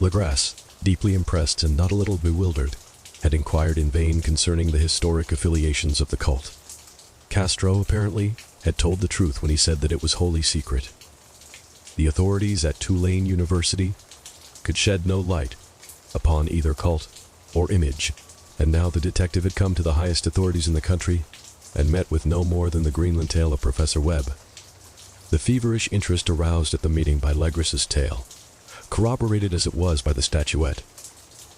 Speaker 1: Legrasse, deeply impressed and not a little bewildered, had inquired in vain concerning the historic affiliations of the cult. Castro, apparently, had told the truth when he said that it was wholly secret. The authorities at Tulane University could shed no light upon either cult or image, and now the detective had come to the highest authorities in the country and met with no more than the Greenland tale of Professor Webb. The feverish interest aroused at the meeting by Legrasse's tale, corroborated as it was by the statuette,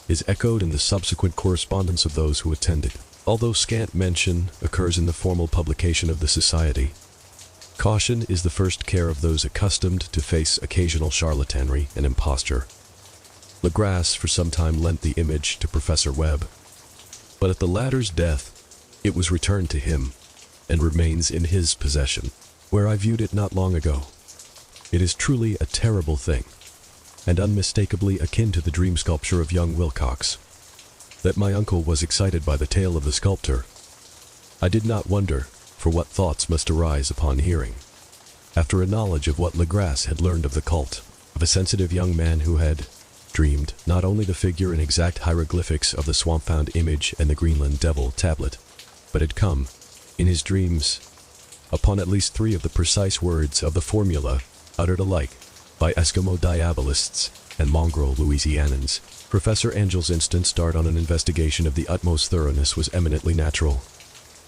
Speaker 1: is echoed in the subsequent correspondence of those who attended. Although scant mention occurs in the formal publication of the society, caution is the first care of those accustomed to face occasional charlatanry and imposture. Legrasse for some time lent the image to Professor Webb, but at the latter's death it was returned to him and remains in his possession, where I viewed it not long ago. It is truly a terrible thing, and unmistakably akin to the dream sculpture of young Wilcox. That my uncle was excited by the tale of the sculptor, I did not wonder, for what thoughts must arise upon hearing, after a knowledge of what Legrasse had learned of the cult, of a sensitive young man who had dreamed not only the figure and exact hieroglyphics of the swamp-found image and the Greenland devil tablet, but had come, in his dreams, upon at least 3 of the precise words of the formula uttered alike by Eskimo diabolists and mongrel Louisianans. Professor Angel's instant start on an investigation of the utmost thoroughness was eminently natural,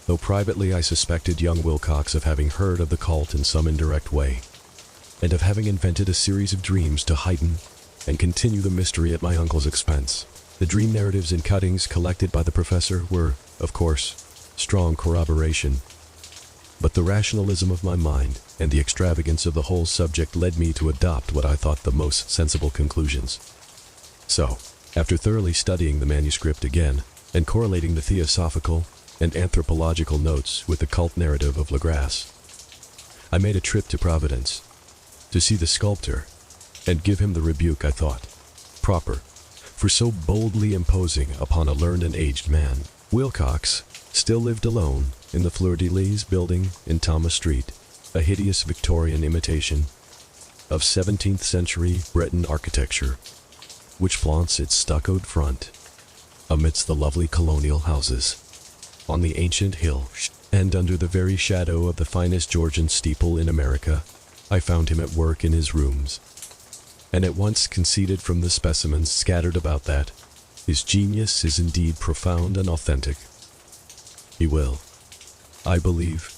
Speaker 1: though privately I suspected young Wilcox of having heard of the cult in some indirect way, and of having invented a series of dreams to heighten and continue the mystery at my uncle's expense. The dream narratives and cuttings collected by the professor were, of course, strong corroboration, but the rationalism of my mind and the extravagance of the whole subject led me to adopt what I thought the most sensible conclusions. So, after thoroughly studying the manuscript again and correlating the theosophical and anthropological notes with the cult narrative of Legrasse, I made a trip to Providence to see the sculptor and give him the rebuke I thought proper for so boldly imposing upon a learned and aged man. Wilcox still lived alone in the Fleur-de-Lis building in Thomas Street, a hideous Victorian imitation of 17th century Breton architecture, which flaunts its stuccoed front amidst the lovely colonial houses on the ancient hill, and under the very shadow of the finest Georgian steeple in America. I found him at work in his rooms, and at once conceded from the specimens scattered about that his genius is indeed profound and authentic. He will, I believe,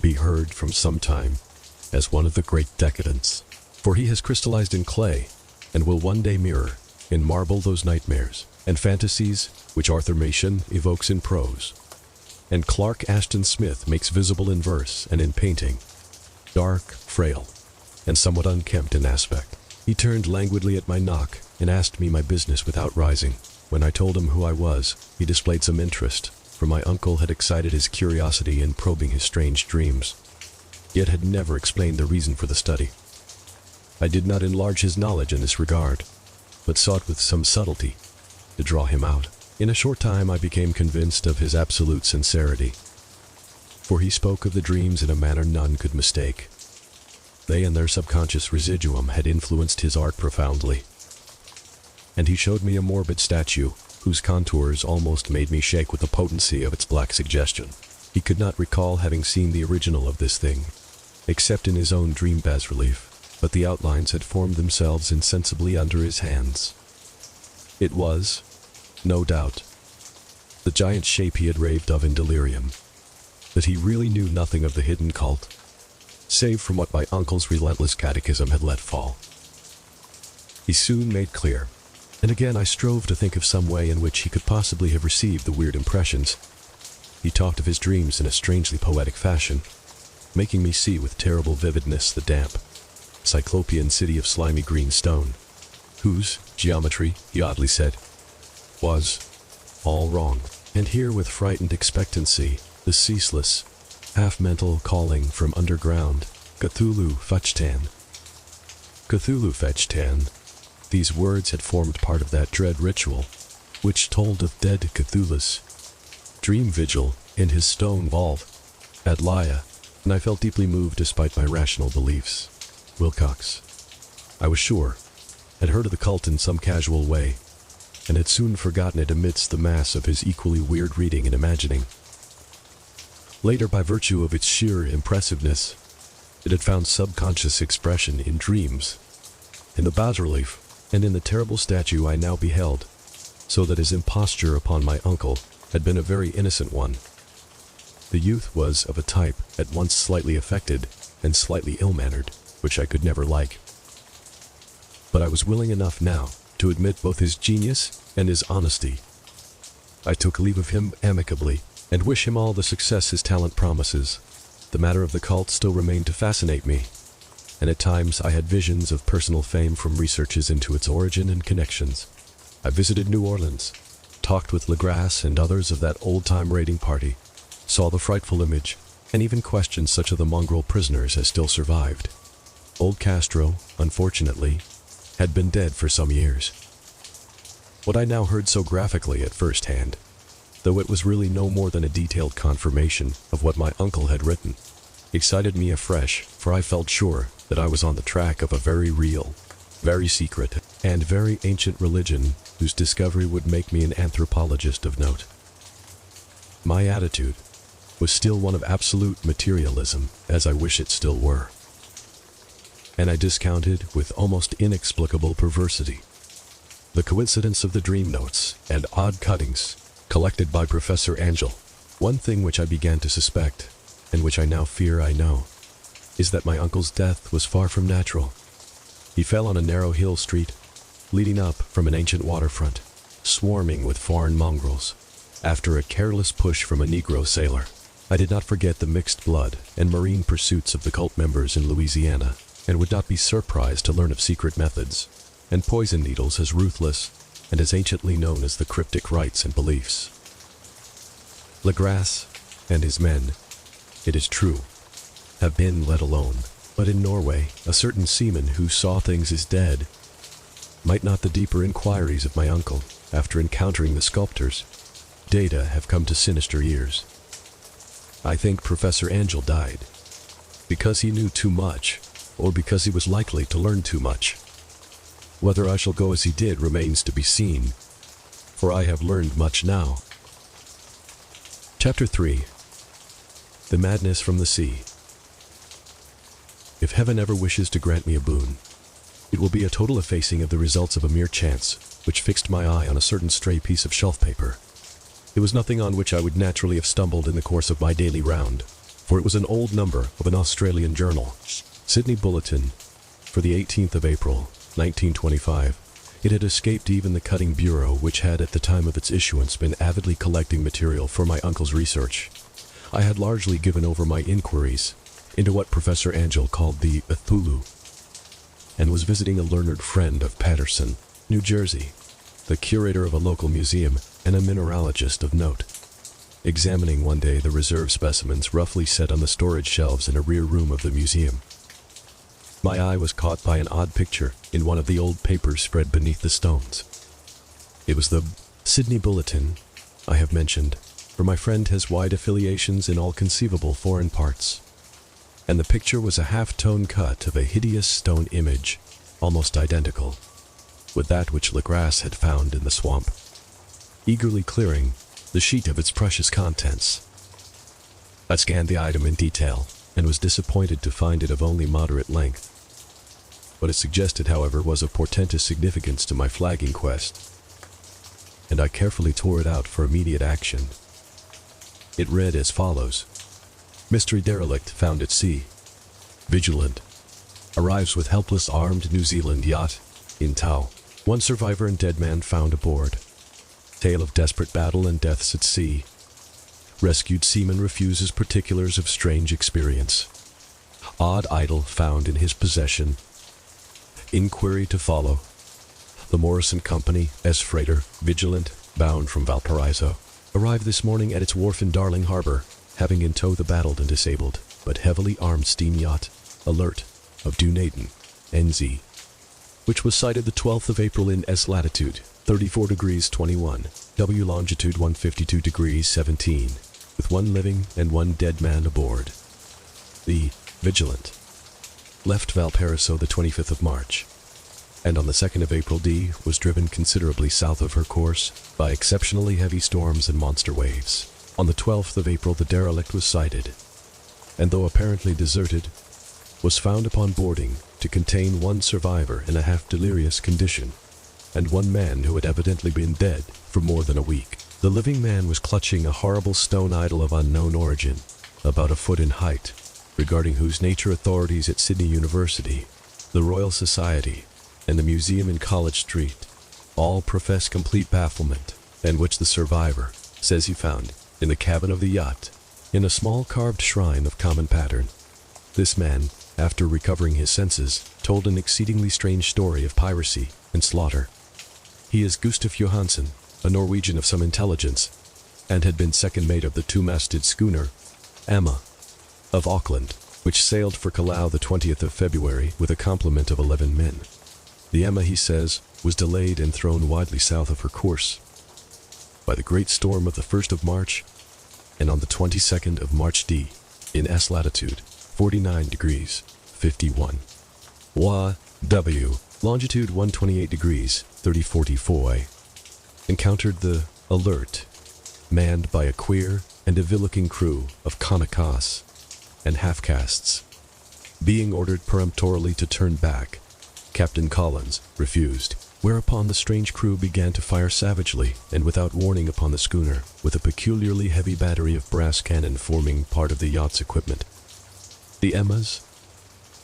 Speaker 1: be heard from some time as one of the great decadents, for he has crystallized in clay and will one day mirror in marble those nightmares and fantasies which Arthur Machen evokes in prose, and Clark Ashton Smith makes visible in verse and in painting, dark, frail, and somewhat unkempt in aspect. He turned languidly at my knock and asked me my business without rising. When I told him who I was, he displayed some interest, for my uncle had excited his curiosity in probing his strange dreams, yet had never explained the reason for the study. I did not enlarge his knowledge in this regard, but sought with some subtlety to draw him out. In a short time I became convinced of his absolute sincerity, for he spoke of the dreams in a manner none could mistake. They and their subconscious residuum had influenced his art profoundly. And he showed me a morbid statue, whose contours almost made me shake with the potency of its black suggestion. He could not recall having seen the original of this thing, except in his own dream bas-relief, but the outlines had formed themselves insensibly under his hands. It was, no doubt, the giant shape he had raved of in delirium, that he really knew nothing of the hidden cult, save from what my uncle's relentless catechism had let fall. He soon made clear, and again I strove to think of some way in which he could possibly have received the weird impressions. He talked of his dreams in a strangely poetic fashion, making me see with terrible vividness the damp, cyclopean city of slimy green stone, whose geometry, he oddly said, was all wrong. And here, with frightened expectancy, the ceaseless, half-mental calling from underground, Cthulhu-fechtan. Cthulhu-fechtan. These words had formed part of that dread ritual, which told of dead Cthulhu's dream vigil in his stone vault at Laya, and I felt deeply moved despite my rational beliefs. Wilcox, I was sure, had heard of the cult in some casual way, and had soon forgotten it amidst the mass of his equally weird reading and imagining. Later, by virtue of its sheer impressiveness, it had found subconscious expression in dreams, in the bas-relief, and in the terrible statue I now beheld, so that his imposture upon my uncle had been a very innocent one. The youth was of a type at once slightly affected and slightly ill-mannered, which I could never like. But I was willing enough now to admit both his genius and his honesty. I took leave of him amicably, and wish him all the success his talent promises. The matter of the cult still remained to fascinate me, and at times I had visions of personal fame from researches into its origin and connections. I visited New Orleans, talked with Legrasse and others of that old-time raiding party, saw the frightful image, and even questioned such of the mongrel prisoners as still survived. Old Castro, unfortunately, had been dead for some years. What I now heard so graphically at first hand, though it was really no more than a detailed confirmation of what my uncle had written, excited me afresh, for I felt sure that I was on the track of a very real, very secret, and very ancient religion whose discovery would make me an anthropologist of note. My attitude was still one of absolute materialism, as I wish it still were, and I discounted with almost inexplicable perversity the coincidence of the dream notes and odd cuttings collected by Professor Angel. One thing which I began to suspect, and which I now fear I know, is that my uncle's death was far from natural. He fell on a narrow hill street, leading up from an ancient waterfront, swarming with foreign mongrels, after a careless push from a Negro sailor. I did not forget the mixed blood and marine pursuits of the cult members in Louisiana, and would not be surprised to learn of secret methods, and poison needles as ruthless and as anciently known as the cryptic rites and beliefs. Legrasse and his men, it is true, have been let alone, but in Norway, a certain seaman who saw things as dead. Might not the deeper inquiries of my uncle, after encountering the sculptors, data have come to sinister ears? I think Professor Angel died because he knew too much, or because he was likely to learn too much. Whether I shall go as he did remains to be seen, for I have learned much now. Chapter 3. The Madness from the Sea. If heaven ever wishes to grant me a boon, it will be a total effacing of the results of a mere chance, which fixed my eye on a certain stray piece of shelf paper. It was nothing on which I would naturally have stumbled in the course of my daily round, for it was an old number of an Australian journal, Sydney Bulletin, for the 18th of April, 1925. It had escaped even the cutting bureau, which had at the time of its issuance been avidly collecting material for my uncle's research. I had largely given over my inquiries into what Professor Angel called the Cthulhu, and was visiting a learned friend of Paterson, New Jersey, the curator of a local museum and a mineralogist of note, examining one day the reserve specimens roughly set on the storage shelves in a rear room of the museum. My eye was caught by an odd picture in one of the old papers spread beneath the stones. It was the Sydney Bulletin I have mentioned, for my friend has wide affiliations in all conceivable foreign parts. and the picture was a half-tone cut of a hideous stone image, almost identical with that which Legrasse had found in the swamp. Eagerly clearing the sheet of its precious contents, I scanned the item in detail and was disappointed to find it of only moderate length. What it suggested, however, was of portentous significance to my flagging quest, and I carefully tore it out for immediate action. It read as follows: Mystery derelict found at sea. Vigilant. Arrives with helpless armed New Zealand yacht in tow. One survivor and dead man found aboard. Tale of desperate battle and deaths at sea. Rescued seaman refuses particulars of strange experience. Odd idol found in his possession. Inquiry to follow. The Morrison Company, S-freighter, Vigilant, bound from Valparaiso, arrived this morning at its wharf in Darling Harbor, having in tow the battled and disabled, but heavily armed steam yacht, Alert, of Dunedin, NZ, which was sighted the 12th of April in S latitude, 34 degrees 21, W longitude 152 degrees 17, with one living and one dead man aboard. The Vigilant left Valparaiso the 25th of March, and on the 2nd of April was driven considerably south of her course by exceptionally heavy storms and monster waves. On the 12th of April the derelict was sighted, and though apparently deserted, was found upon boarding to contain one survivor in a half-delirious condition, and one man who had evidently been dead for more than a week. The living man was clutching a horrible stone idol of unknown origin, about a foot in height, regarding whose nature authorities at Sydney University, the Royal Society, and the museum in College Street all profess complete bafflement, and which the survivor says he found in the cabin of the yacht, in a small carved shrine of common pattern. This man, after recovering his senses, told an exceedingly strange story of piracy and slaughter. He is Gustav Johansen, a Norwegian of some intelligence, and had been second mate of the two-masted schooner, Emma, of Auckland, which sailed for Callao the 20th of February with a complement of 11 men. The Emma, he says, was delayed and thrown widely south of her course by the great storm of the 1st of March, and on the 22nd of March in S latitude, 49 degrees, 51. W, longitude 128 degrees, 3044, encountered the Alert, manned by a queer and evil-looking crew of Kanakas and half-castes. Being ordered peremptorily to turn back, Captain Collins refused, whereupon the strange crew began to fire savagely and without warning upon the schooner, with a peculiarly heavy battery of brass cannon forming part of the yacht's equipment. The Emma's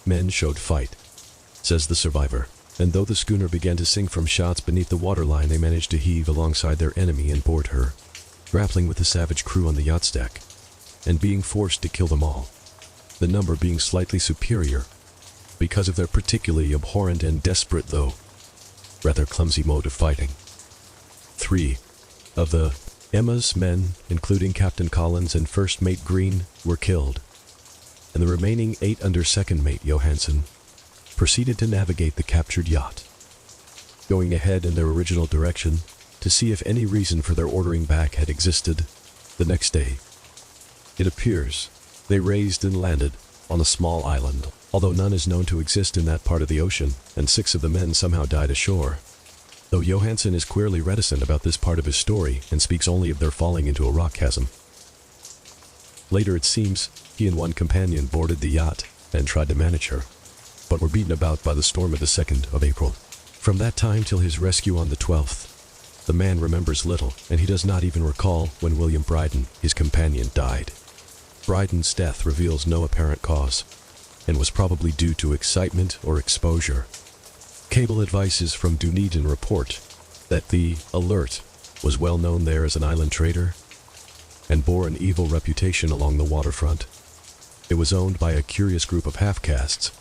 Speaker 1: men showed fight, says the survivor, and though the schooner began to sink from shots beneath the waterline, they managed to heave alongside their enemy and board her, grappling with the savage crew on the yacht's deck, and being forced to kill them all, the number being slightly superior because of their particularly abhorrent and desperate, though rather clumsy mode of fighting. 3 of the Emma's men, including Captain Collins and First Mate Green, were killed, and the remaining 8 under Second Mate Johansen proceeded to navigate the captured yacht, going ahead in their original direction to see if any reason for their ordering back had existed. The next day, it appears, they raised and landed on a small island, although none is known to exist in that part of the ocean, and 6 of the men somehow died ashore. Though Johansen is queerly reticent about this part of his story and speaks only of their falling into a rock chasm. Later, it seems, he and one companion boarded the yacht and tried to manage her, but were beaten about by the storm of the 2nd of April. From that time till his rescue on the 12th, the man remembers little, and he does not even recall when William Bryden, his companion, died. Bryden's death reveals no apparent cause, and was probably due to excitement or exposure. Cable advices from Dunedin report that the Alert was well known there as an island trader and bore an evil reputation along the waterfront. It was owned by a curious group of half-castes,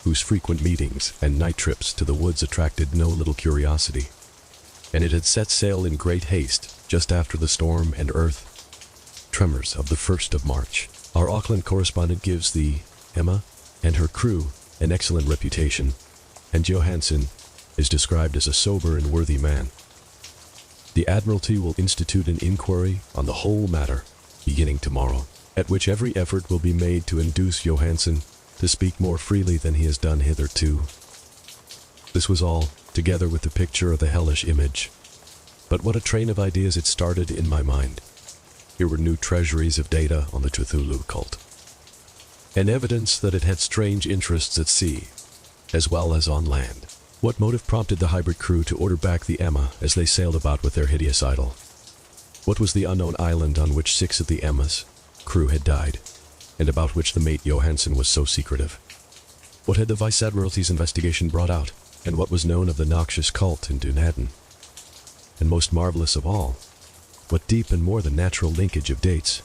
Speaker 1: whose frequent meetings and night trips to the woods attracted no little curiosity, and it had set sail in great haste just after the storm and earth tremors of the 1st of March. Our Auckland correspondent gives the Emma and her crew an excellent reputation, and Johansen is described as a sober and worthy man. The Admiralty will institute an inquiry on the whole matter beginning tomorrow. at which every effort will be made to induce Johansen to speak more freely than he has done hitherto. This was all, together with the picture of the hellish image. But what a train of ideas it started in my mind. Here were new treasuries of data on the Cthulhu cult, and evidence that it had strange interests at sea, as well as on land. What motive prompted the hybrid crew to order back the Emma as they sailed about with their hideous idol? What was the unknown island on which 6 of the Emma's crew had died, and about which the mate Johansen was so secretive? What had the Vice-Admiralty's investigation brought out, and what was known of the noxious cult in Dunedin? And most marvelous of all, what deep and more than natural linkage of dates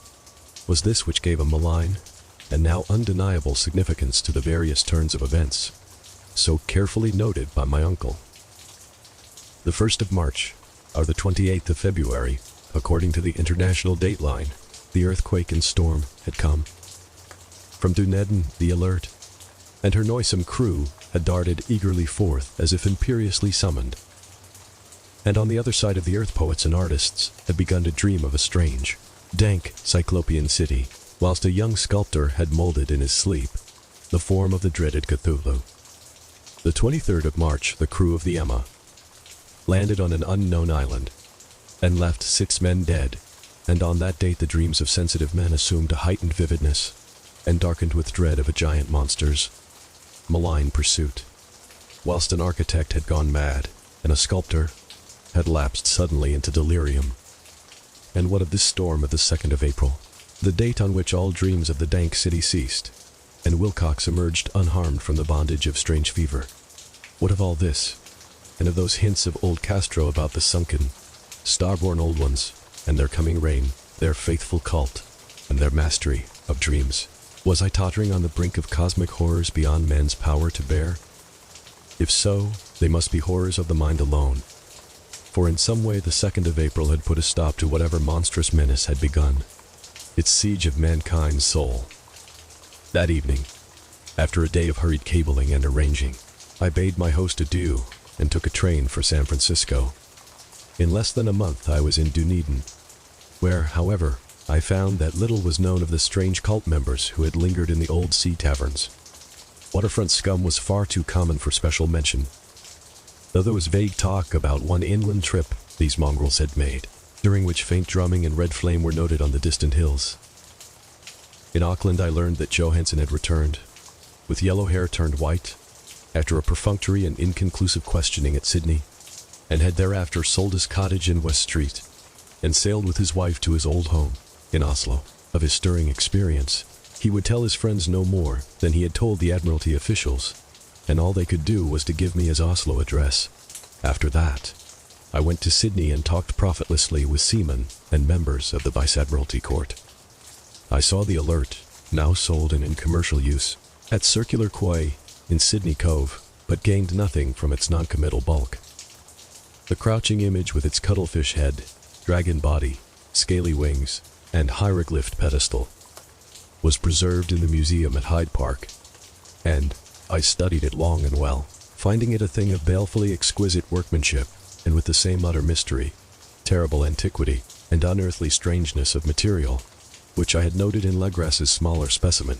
Speaker 1: was this which gave a malign and now undeniable significance to the various turns of events, so carefully noted by my uncle? The 1st of March, or the 28th of February, according to the international dateline, the earthquake and storm had come. From Dunedin, the Alert and her noisome crew had darted eagerly forth as if imperiously summoned. And on the other side of the earth, poets and artists had begun to dream of a strange, dank, cyclopean city, whilst a young sculptor had molded in his sleep the form of the dreaded Cthulhu. The 23rd of March, the crew of the Emma landed on an unknown island and left 6 men dead, and on that date the dreams of sensitive men assumed a heightened vividness and darkened with dread of a giant monster's malign pursuit, whilst an architect had gone mad and a sculptor had lapsed suddenly into delirium. And what of this storm of the 2nd of April, the date on which all dreams of the dank city ceased, and Wilcox emerged unharmed from the bondage of strange fever? What of all this, and of those hints of old Castro about the sunken, starborn old ones, and their coming reign, their faithful cult, and their mastery of dreams? Was I tottering on the brink of cosmic horrors beyond man's power to bear? If so, they must be horrors of the mind alone, for in some way the 2nd of April had put a stop to whatever monstrous menace had begun its siege of mankind's soul. That evening, after a day of hurried cabling and arranging, I bade my host adieu and took a train for San Francisco. In less than a month I was in Dunedin, where, however, I found that little was known of the strange cult members who had lingered in the old sea taverns. Waterfront scum was far too common for special mention, though there was vague talk about one inland trip these mongrels had made, during which faint drumming and red flame were noted on the distant hills. In Auckland I learned that Johansen had returned, with yellow hair turned white, after a perfunctory and inconclusive questioning at Sydney, and had thereafter sold his cottage in West Street and sailed with his wife to his old home in Oslo. Of his stirring experience, he would tell his friends no more than he had told the Admiralty officials, and all they could do was to give me his Oslo address. After that, I went to Sydney and talked profitlessly with seamen and members of the Vice-Admiralty Court. I saw the Alert, now sold and in commercial use, at Circular Quay in Sydney Cove, but gained nothing from its non-committal bulk. The crouching image with its cuttlefish head, dragon body, scaly wings, and hieroglyphed pedestal was preserved in the museum at Hyde Park, and I studied it long and well, finding it a thing of balefully exquisite workmanship, and with the same utter mystery, terrible antiquity, and unearthly strangeness of material, which I had noted in Legrasse's smaller specimen.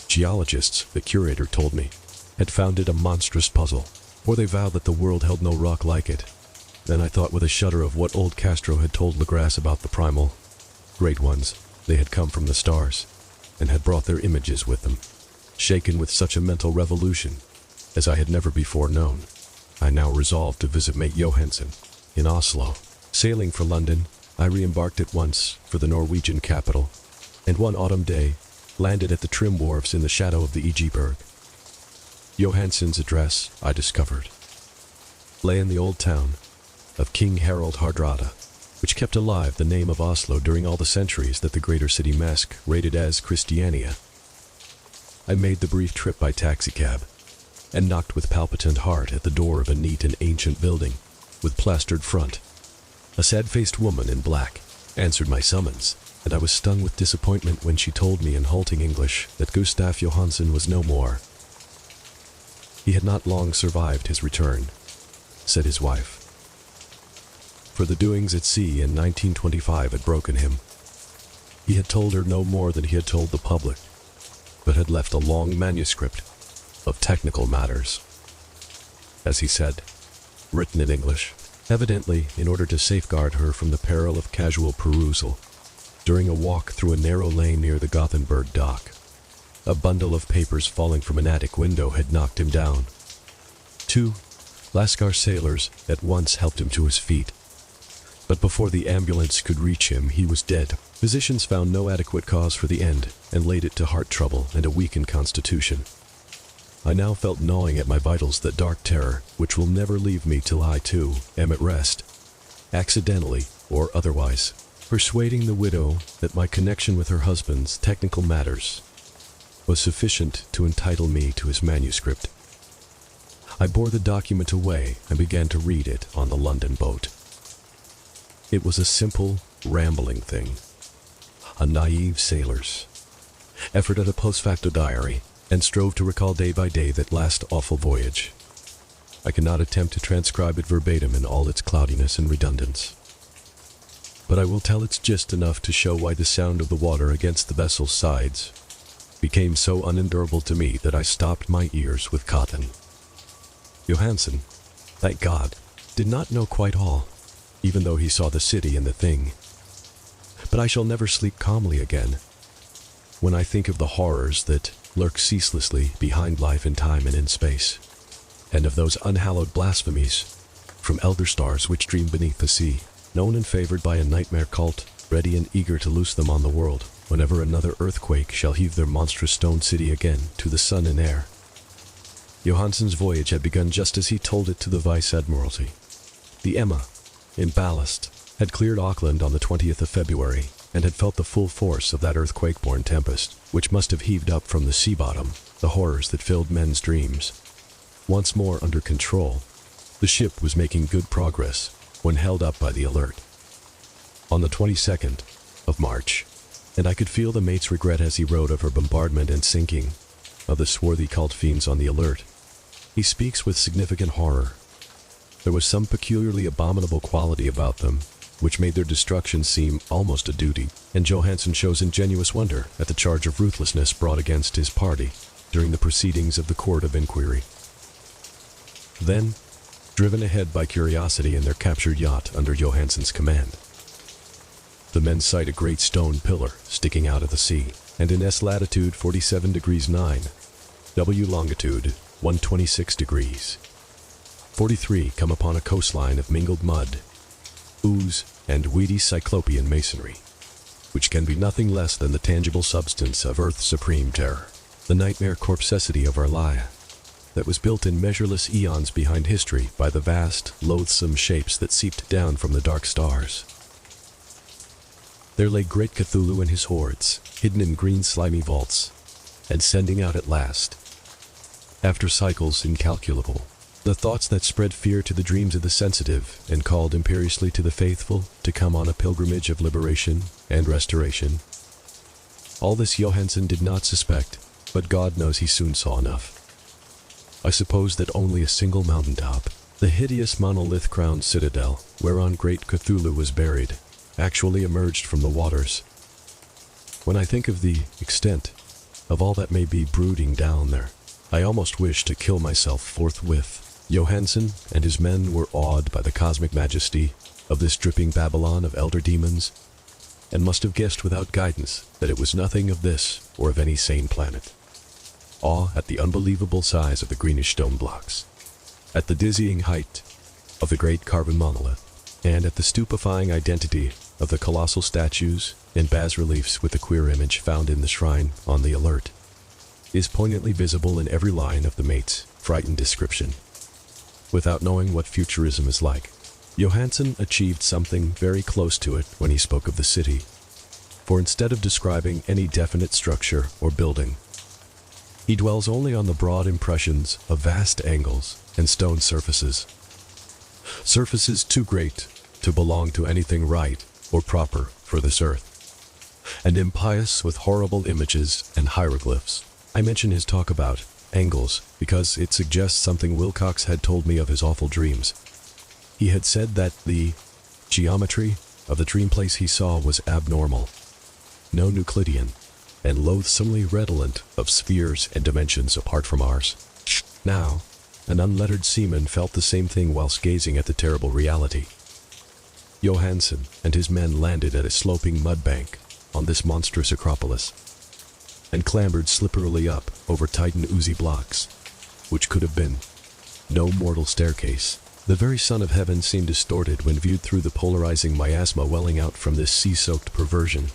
Speaker 1: Geologists, the curator told me, had found it a monstrous puzzle, for they vowed that the world held no rock like it. Then I thought with a shudder of what old Castro had told Legrasse about the primal great ones. They had come from the stars, and had brought their images with them. Shaken with such a mental revolution as I had never before known, I now resolved to visit mate Johansen in Oslo. Sailing for London, I re-embarked at once for the Norwegian capital, and one autumn day landed at the trim wharves in the shadow of the Egeberg. Johansen's address, I discovered, lay in the old town of King Harald Hardrada, which kept alive the name of Oslo during all the centuries that the greater city masqueraded as Christiania. I made the brief trip by taxicab, and knocked with palpitant heart at the door of a neat and ancient building, with plastered front. A sad-faced woman in black answered my summons, and I was stung with disappointment when she told me in halting English that Gustaf Johansen was no more. He had not long survived his return, said his wife, for the doings at sea in 1925 had broken him. He had told her no more than he had told the public, but had left a long manuscript of technical matters, as he said, written in English, evidently in order to safeguard her from the peril of casual perusal during a walk through a narrow lane near the Gothenburg dock. A bundle of papers falling from an attic window had knocked him down. 2 Lascar sailors at once helped him to his feet, but before the ambulance could reach him, he was dead. Physicians found no adequate cause for the end and laid it to heart trouble and a weakened constitution. I now felt gnawing at my vitals that dark terror, which will never leave me till I, too, am at rest, accidentally or otherwise, persuading the widow that my connection with her husband's technical matters was sufficient to entitle me to his manuscript. I bore the document away and began to read it on the London boat. It was a simple, rambling thing. A naive sailor's effort at a post-facto diary, and strove to recall day by day that last awful voyage. I cannot attempt to transcribe it verbatim in all its cloudiness and redundance, but I will tell its gist enough to show why the sound of the water against the vessel's sides became so unendurable to me that I stopped my ears with cotton. Johansen, thank God, did not know quite all, even though he saw the city and the thing. But I shall never sleep calmly again when I think of the horrors that lurk ceaselessly behind life in time and in space, and of those unhallowed blasphemies from elder stars which dream beneath the sea, known and favored by a nightmare cult, ready and eager to loose them on the world whenever another earthquake shall heave their monstrous stone city again to the sun and air. Johansen's voyage had begun just as he told it to the Vice-Admiralty. The Emma, in ballast, had cleared Auckland on the 20th of February, and had felt the full force of that earthquake-born tempest, which must have heaved up from the sea bottom the horrors that filled men's dreams. Once more under control, the ship was making good progress when held up by the Alert on the 22nd of March, and I could feel the mate's regret as he wrote of her bombardment and sinking of the swarthy cult fiends on the Alert. He speaks with significant horror. There was some peculiarly abominable quality about them, which made their destruction seem almost a duty, and Johansen shows ingenuous wonder at the charge of ruthlessness brought against his party during the proceedings of the Court of Inquiry. Then, driven ahead by curiosity in their captured yacht under Johansen's command, the men sight a great stone pillar sticking out of the sea, and in S latitude 47 degrees 9, W longitude 126 degrees 43 come upon a coastline of mingled mud, ooze, and weedy cyclopean masonry, which can be nothing less than the tangible substance of Earth's supreme terror, the nightmare corpsecity of Arlaia, that was built in measureless eons behind history by the vast, loathsome shapes that seeped down from the dark stars. There lay great Cthulhu and his hordes, hidden in green slimy vaults, and sending out at last, after cycles incalculable, the thoughts that spread fear to the dreams of the sensitive and called imperiously to the faithful to come on a pilgrimage of liberation and restoration. All this Johansen did not suspect, but God knows he soon saw enough. I suppose that only a single mountaintop, the hideous monolith-crowned citadel whereon great Cthulhu was buried, actually emerged from the waters. When I think of the extent of all that may be brooding down there, I almost wish to kill myself forthwith. Johansen and his men were awed by the cosmic majesty of this dripping Babylon of elder demons, and must have guessed without guidance that it was nothing of this or of any sane planet. Awe at the unbelievable size of the greenish stone blocks, at the dizzying height of the great carven monolith, and at the stupefying identity of the colossal statues and bas-reliefs with the queer image found in the shrine on the Alert, is poignantly visible in every line of the mate's frightened description. Without knowing what futurism is like, Johansen achieved something very close to it when he spoke of the city, for instead of describing any definite structure or building, he dwells only on the broad impressions of vast angles and stone surfaces, surfaces too great to belong to anything right or proper for this earth, and impious with horrible images and hieroglyphs. I mention his talk about angles because it suggests something Wilcox had told me of his awful dreams. He had said that the geometry of the dream place he saw was abnormal, no Euclidean, and loathsomely redolent of spheres and dimensions apart from ours. Now, an unlettered seaman felt the same thing whilst gazing at the terrible reality. Johansen and his men landed at a sloping mud bank on this monstrous acropolis, and clambered slipperily up over Titan oozy blocks, which could have been no mortal staircase. The very sun of heaven seemed distorted when viewed through the polarizing miasma welling out from this sea-soaked perversion,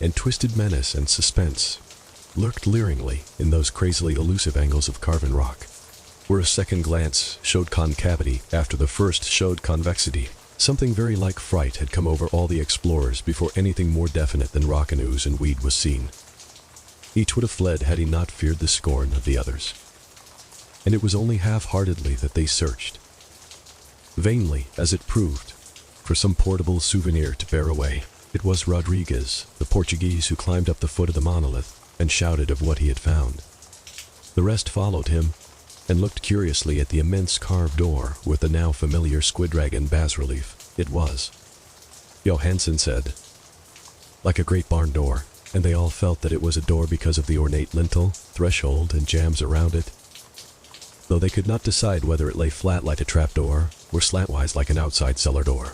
Speaker 1: and twisted menace and suspense lurked leeringly in those crazily elusive angles of carven rock, where a second glance showed concavity after the first showed convexity. Something very like fright had come over all the explorers before anything more definite than rock and ooze and weed was seen. Each would have fled had he not feared the scorn of the others. And it was only half-heartedly that they searched, vainly as it proved, for some portable souvenir to bear away. It was Rodriguez, the Portuguese, who climbed up the foot of the monolith and shouted of what he had found. The rest followed him and looked curiously at the immense carved door with the now familiar squid dragon bas-relief. It was, Johansen said, like a great barn door, and they all felt that it was a door because of the ornate lintel, threshold, and jambs around it, though they could not decide whether it lay flat like a trapdoor or slantwise like an outside cellar door.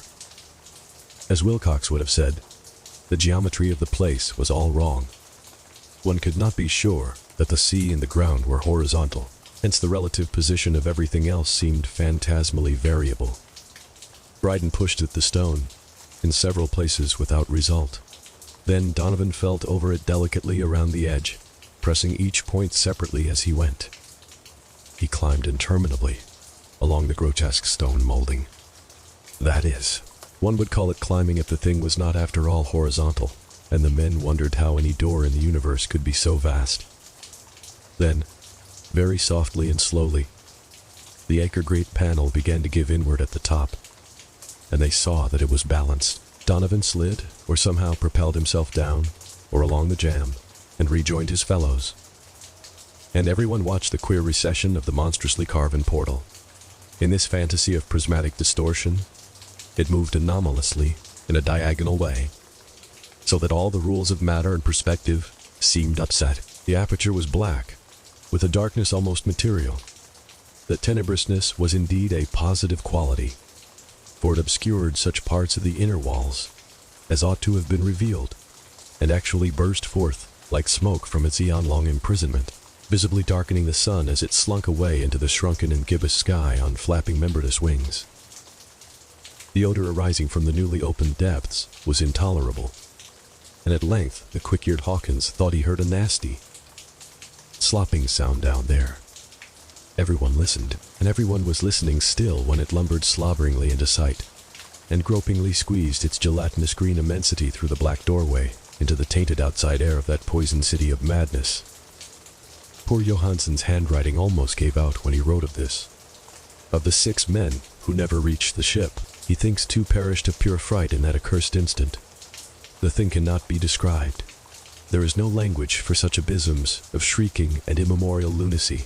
Speaker 1: As Wilcox would have said, the geometry of the place was all wrong. One could not be sure that the sea and the ground were horizontal, hence the relative position of everything else seemed phantasmally variable. Bryden pushed at the stone in several places without result. Then Donovan felt over it delicately around the edge, pressing each point separately as he went. He climbed interminably along the grotesque stone molding. That is, one would call it climbing if the thing was not after all horizontal, and the men wondered how any door in the universe could be so vast. Then, very softly and slowly, the acre-great panel began to give inward at the top, and they saw that it was balanced. Donovan slid, or somehow propelled himself down, or along the jamb, and rejoined his fellows. And everyone watched the queer recession of the monstrously carven portal. In this fantasy of prismatic distortion, it moved anomalously in a diagonal way, so that all the rules of matter and perspective seemed upset. The aperture was black, with a darkness almost material. That tenebrousness was indeed a positive quality, for it obscured such parts of the inner walls as ought to have been revealed, and actually burst forth like smoke from its eon-long imprisonment, visibly darkening the sun as it slunk away into the shrunken and gibbous sky on flapping membranous wings. The odor arising from the newly opened depths was intolerable, and at length the quick-eared Hawkins thought he heard a nasty, slopping sound down there. Everyone listened, and everyone was listening still when it lumbered slobberingly into sight, and gropingly squeezed its gelatinous green immensity through the black doorway into the tainted outside air of that poison city of madness. Poor Johansen's handwriting almost gave out when he wrote of this. Of the 6 men who never reached the ship, he thinks 2 perished of pure fright in that accursed instant. The thing cannot be described. There is no language for such abysms of shrieking and immemorial lunacy,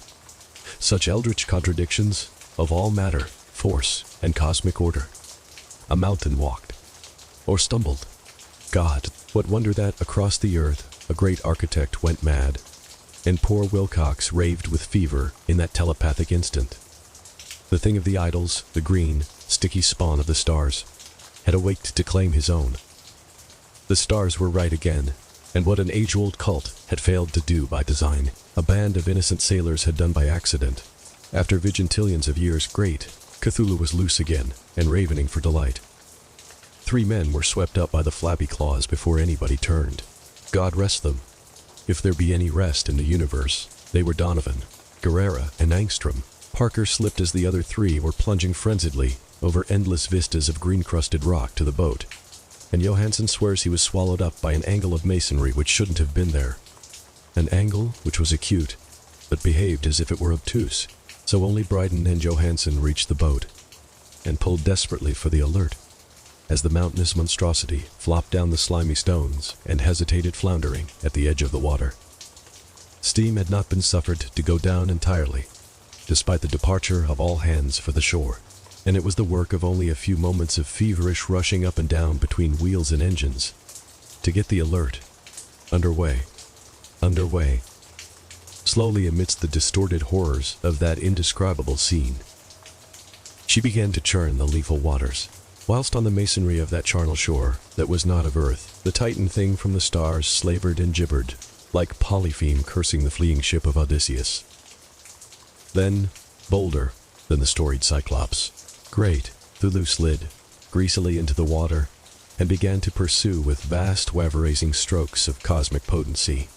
Speaker 1: such eldritch contradictions of all matter, force, and cosmic order. A mountain walked, or stumbled. God, what wonder that, across the earth, a great architect went mad, and poor Wilcox raved with fever in that telepathic instant. The thing of the idols, the green, sticky spawn of the stars, had awaked to claim his own. The stars were right again, and what an age-old cult had failed to do by design, a band of innocent sailors had done by accident. After vigintillions of years great, Cthulhu was loose again, and ravening for delight. 3 men were swept up by the flabby claws before anybody turned. God rest them. If there be any rest in the universe, they were Donovan, Guerrera, and Angstrom. Parker slipped as the other 3 were plunging frenziedly over endless vistas of green-crusted rock to the boat, and Johansen swears he was swallowed up by an angle of masonry which shouldn't have been there. An angle which was acute, but behaved as if it were obtuse. So only Bryden and Johansen reached the boat, and pulled desperately for the alert, as the mountainous monstrosity flopped down the slimy stones and hesitated floundering at the edge of the water. Steam had not been suffered to go down entirely, despite the departure of all hands for the shore, and it was the work of only a few moments of feverish rushing up and down between wheels and engines to get the alert Underway. Underway. Slowly amidst the distorted horrors of that indescribable scene, she began to churn the lethal waters, whilst on the masonry of that charnel shore that was not of earth, the Titan thing from the stars slavered and gibbered, like Polypheme cursing the fleeing ship of Odysseus. Then, bolder than the storied Cyclops, great Cthulhu slid greasily into the water and began to pursue with vast wave-raising strokes of cosmic potency.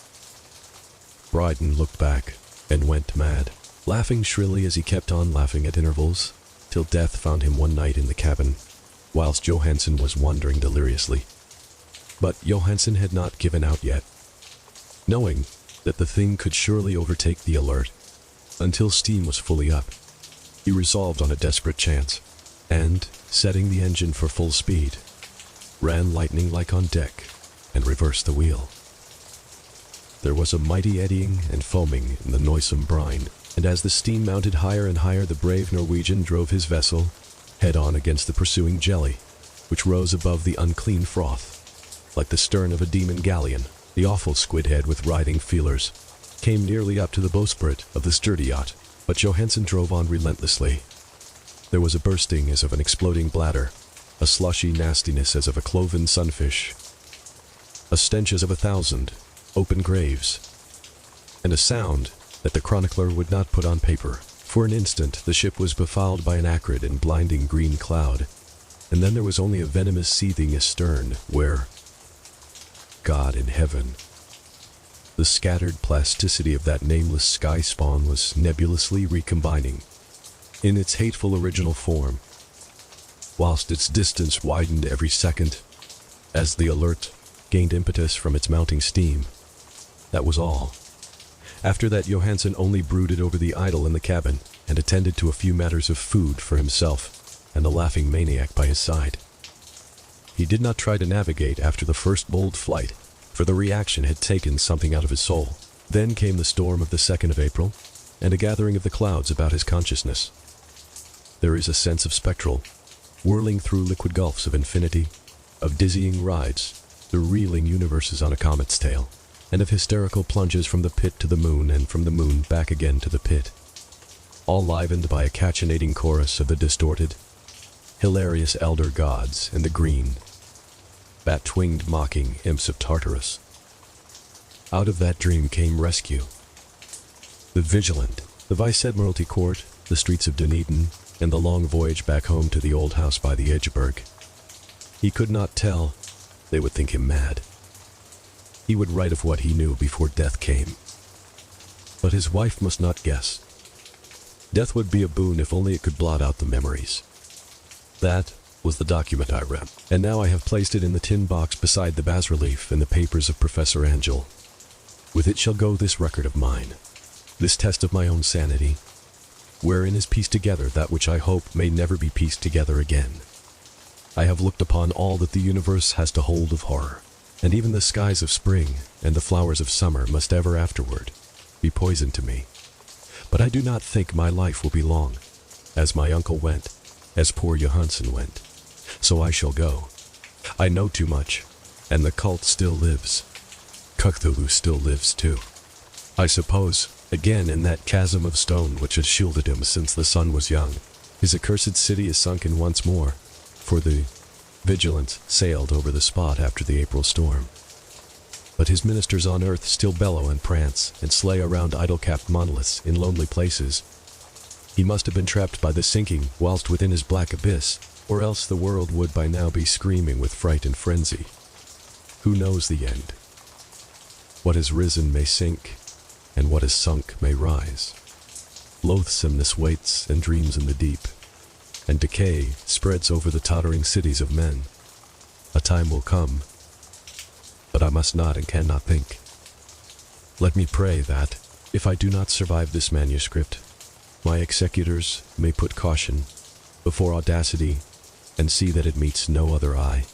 Speaker 1: Bryden looked back and went mad, laughing shrilly as he kept on laughing at intervals, till death found him one night in the cabin, whilst Johansen was wandering deliriously. But Johansen had not given out yet. Knowing that the thing could surely overtake the Alert until steam was fully up, he resolved on a desperate chance, and, setting the engine for full speed, ran lightning-like on deck and reversed the wheel. There was a mighty eddying and foaming in the noisome brine, and as the steam mounted higher and higher, the brave Norwegian drove his vessel head-on against the pursuing jelly, which rose above the unclean froth, like the stern of a demon galleon. The awful squid head with writhing feelers came nearly up to the bowsprit of the sturdy yacht, but Johansen drove on relentlessly. There was a bursting as of an exploding bladder, a slushy nastiness as of a cloven sunfish, a stench as of 1,000 open graves, and a sound that the chronicler would not put on paper. For an instant, the ship was befouled by an acrid and blinding green cloud, and then there was only a venomous seething astern, where, God in heaven, the scattered plasticity of that nameless sky spawn was nebulously recombining in its hateful original form, whilst its distance widened every second as the Alert gained impetus from its mounting steam. That was all. After that, Johansen only brooded over the idol in the cabin and attended to a few matters of food for himself and the laughing maniac by his side. He did not try to navigate after the first bold flight, for the reaction had taken something out of his soul. Then came the storm of the 2nd of April, and a gathering of the clouds about his consciousness. There is a sense of spectral, whirling through liquid gulfs of infinity, of dizzying rides, the reeling universes on a comet's tail, and of hysterical plunges from the pit to the moon and from the moon back again to the pit, all livened by a cachinnating chorus of the distorted, hilarious elder gods and the green, bat-winged mocking imps of Tartarus. Out of that dream came rescue. The Vigilant, the Vice-Admiralty Court, the streets of Dunedin, and the long voyage back home to the old house by the Edgeberg. He could not tell. They would think him mad. He would write of what he knew before death came. But his wife must not guess. Death would be a boon if only it could blot out the memories. That was the document I read, and now I have placed it in the tin box beside the bas-relief in the papers of Professor Angel. With it shall go this record of mine, this test of my own sanity, wherein is pieced together that which I hope may never be pieced together again. I have looked upon all that the universe has to hold of horror, and even the skies of spring and the flowers of summer must ever afterward be poison to me. But I do not think my life will be long. As my uncle went, as poor Johansen went, so I shall go. I know too much, and the cult still lives. Cthulhu still lives too. I suppose, again in that chasm of stone which has shielded him since the sun was young, his accursed city is sunken once more, for the Vigilant sailed over the spot after the April storm. But his ministers on earth still bellow and prance and slay around idol-capped monoliths in lonely places. He must have been trapped by the sinking whilst within his black abyss, or else the world would by now be screaming with fright and frenzy. Who knows the end? What has risen may sink, and what has sunk may rise. Loathsomeness waits and dreams in the deep, and decay spreads over the tottering cities of men. A time will come, but I must not and cannot think. Let me pray that, if I do not survive this manuscript, my executors may put caution before audacity and see that it meets no other eye.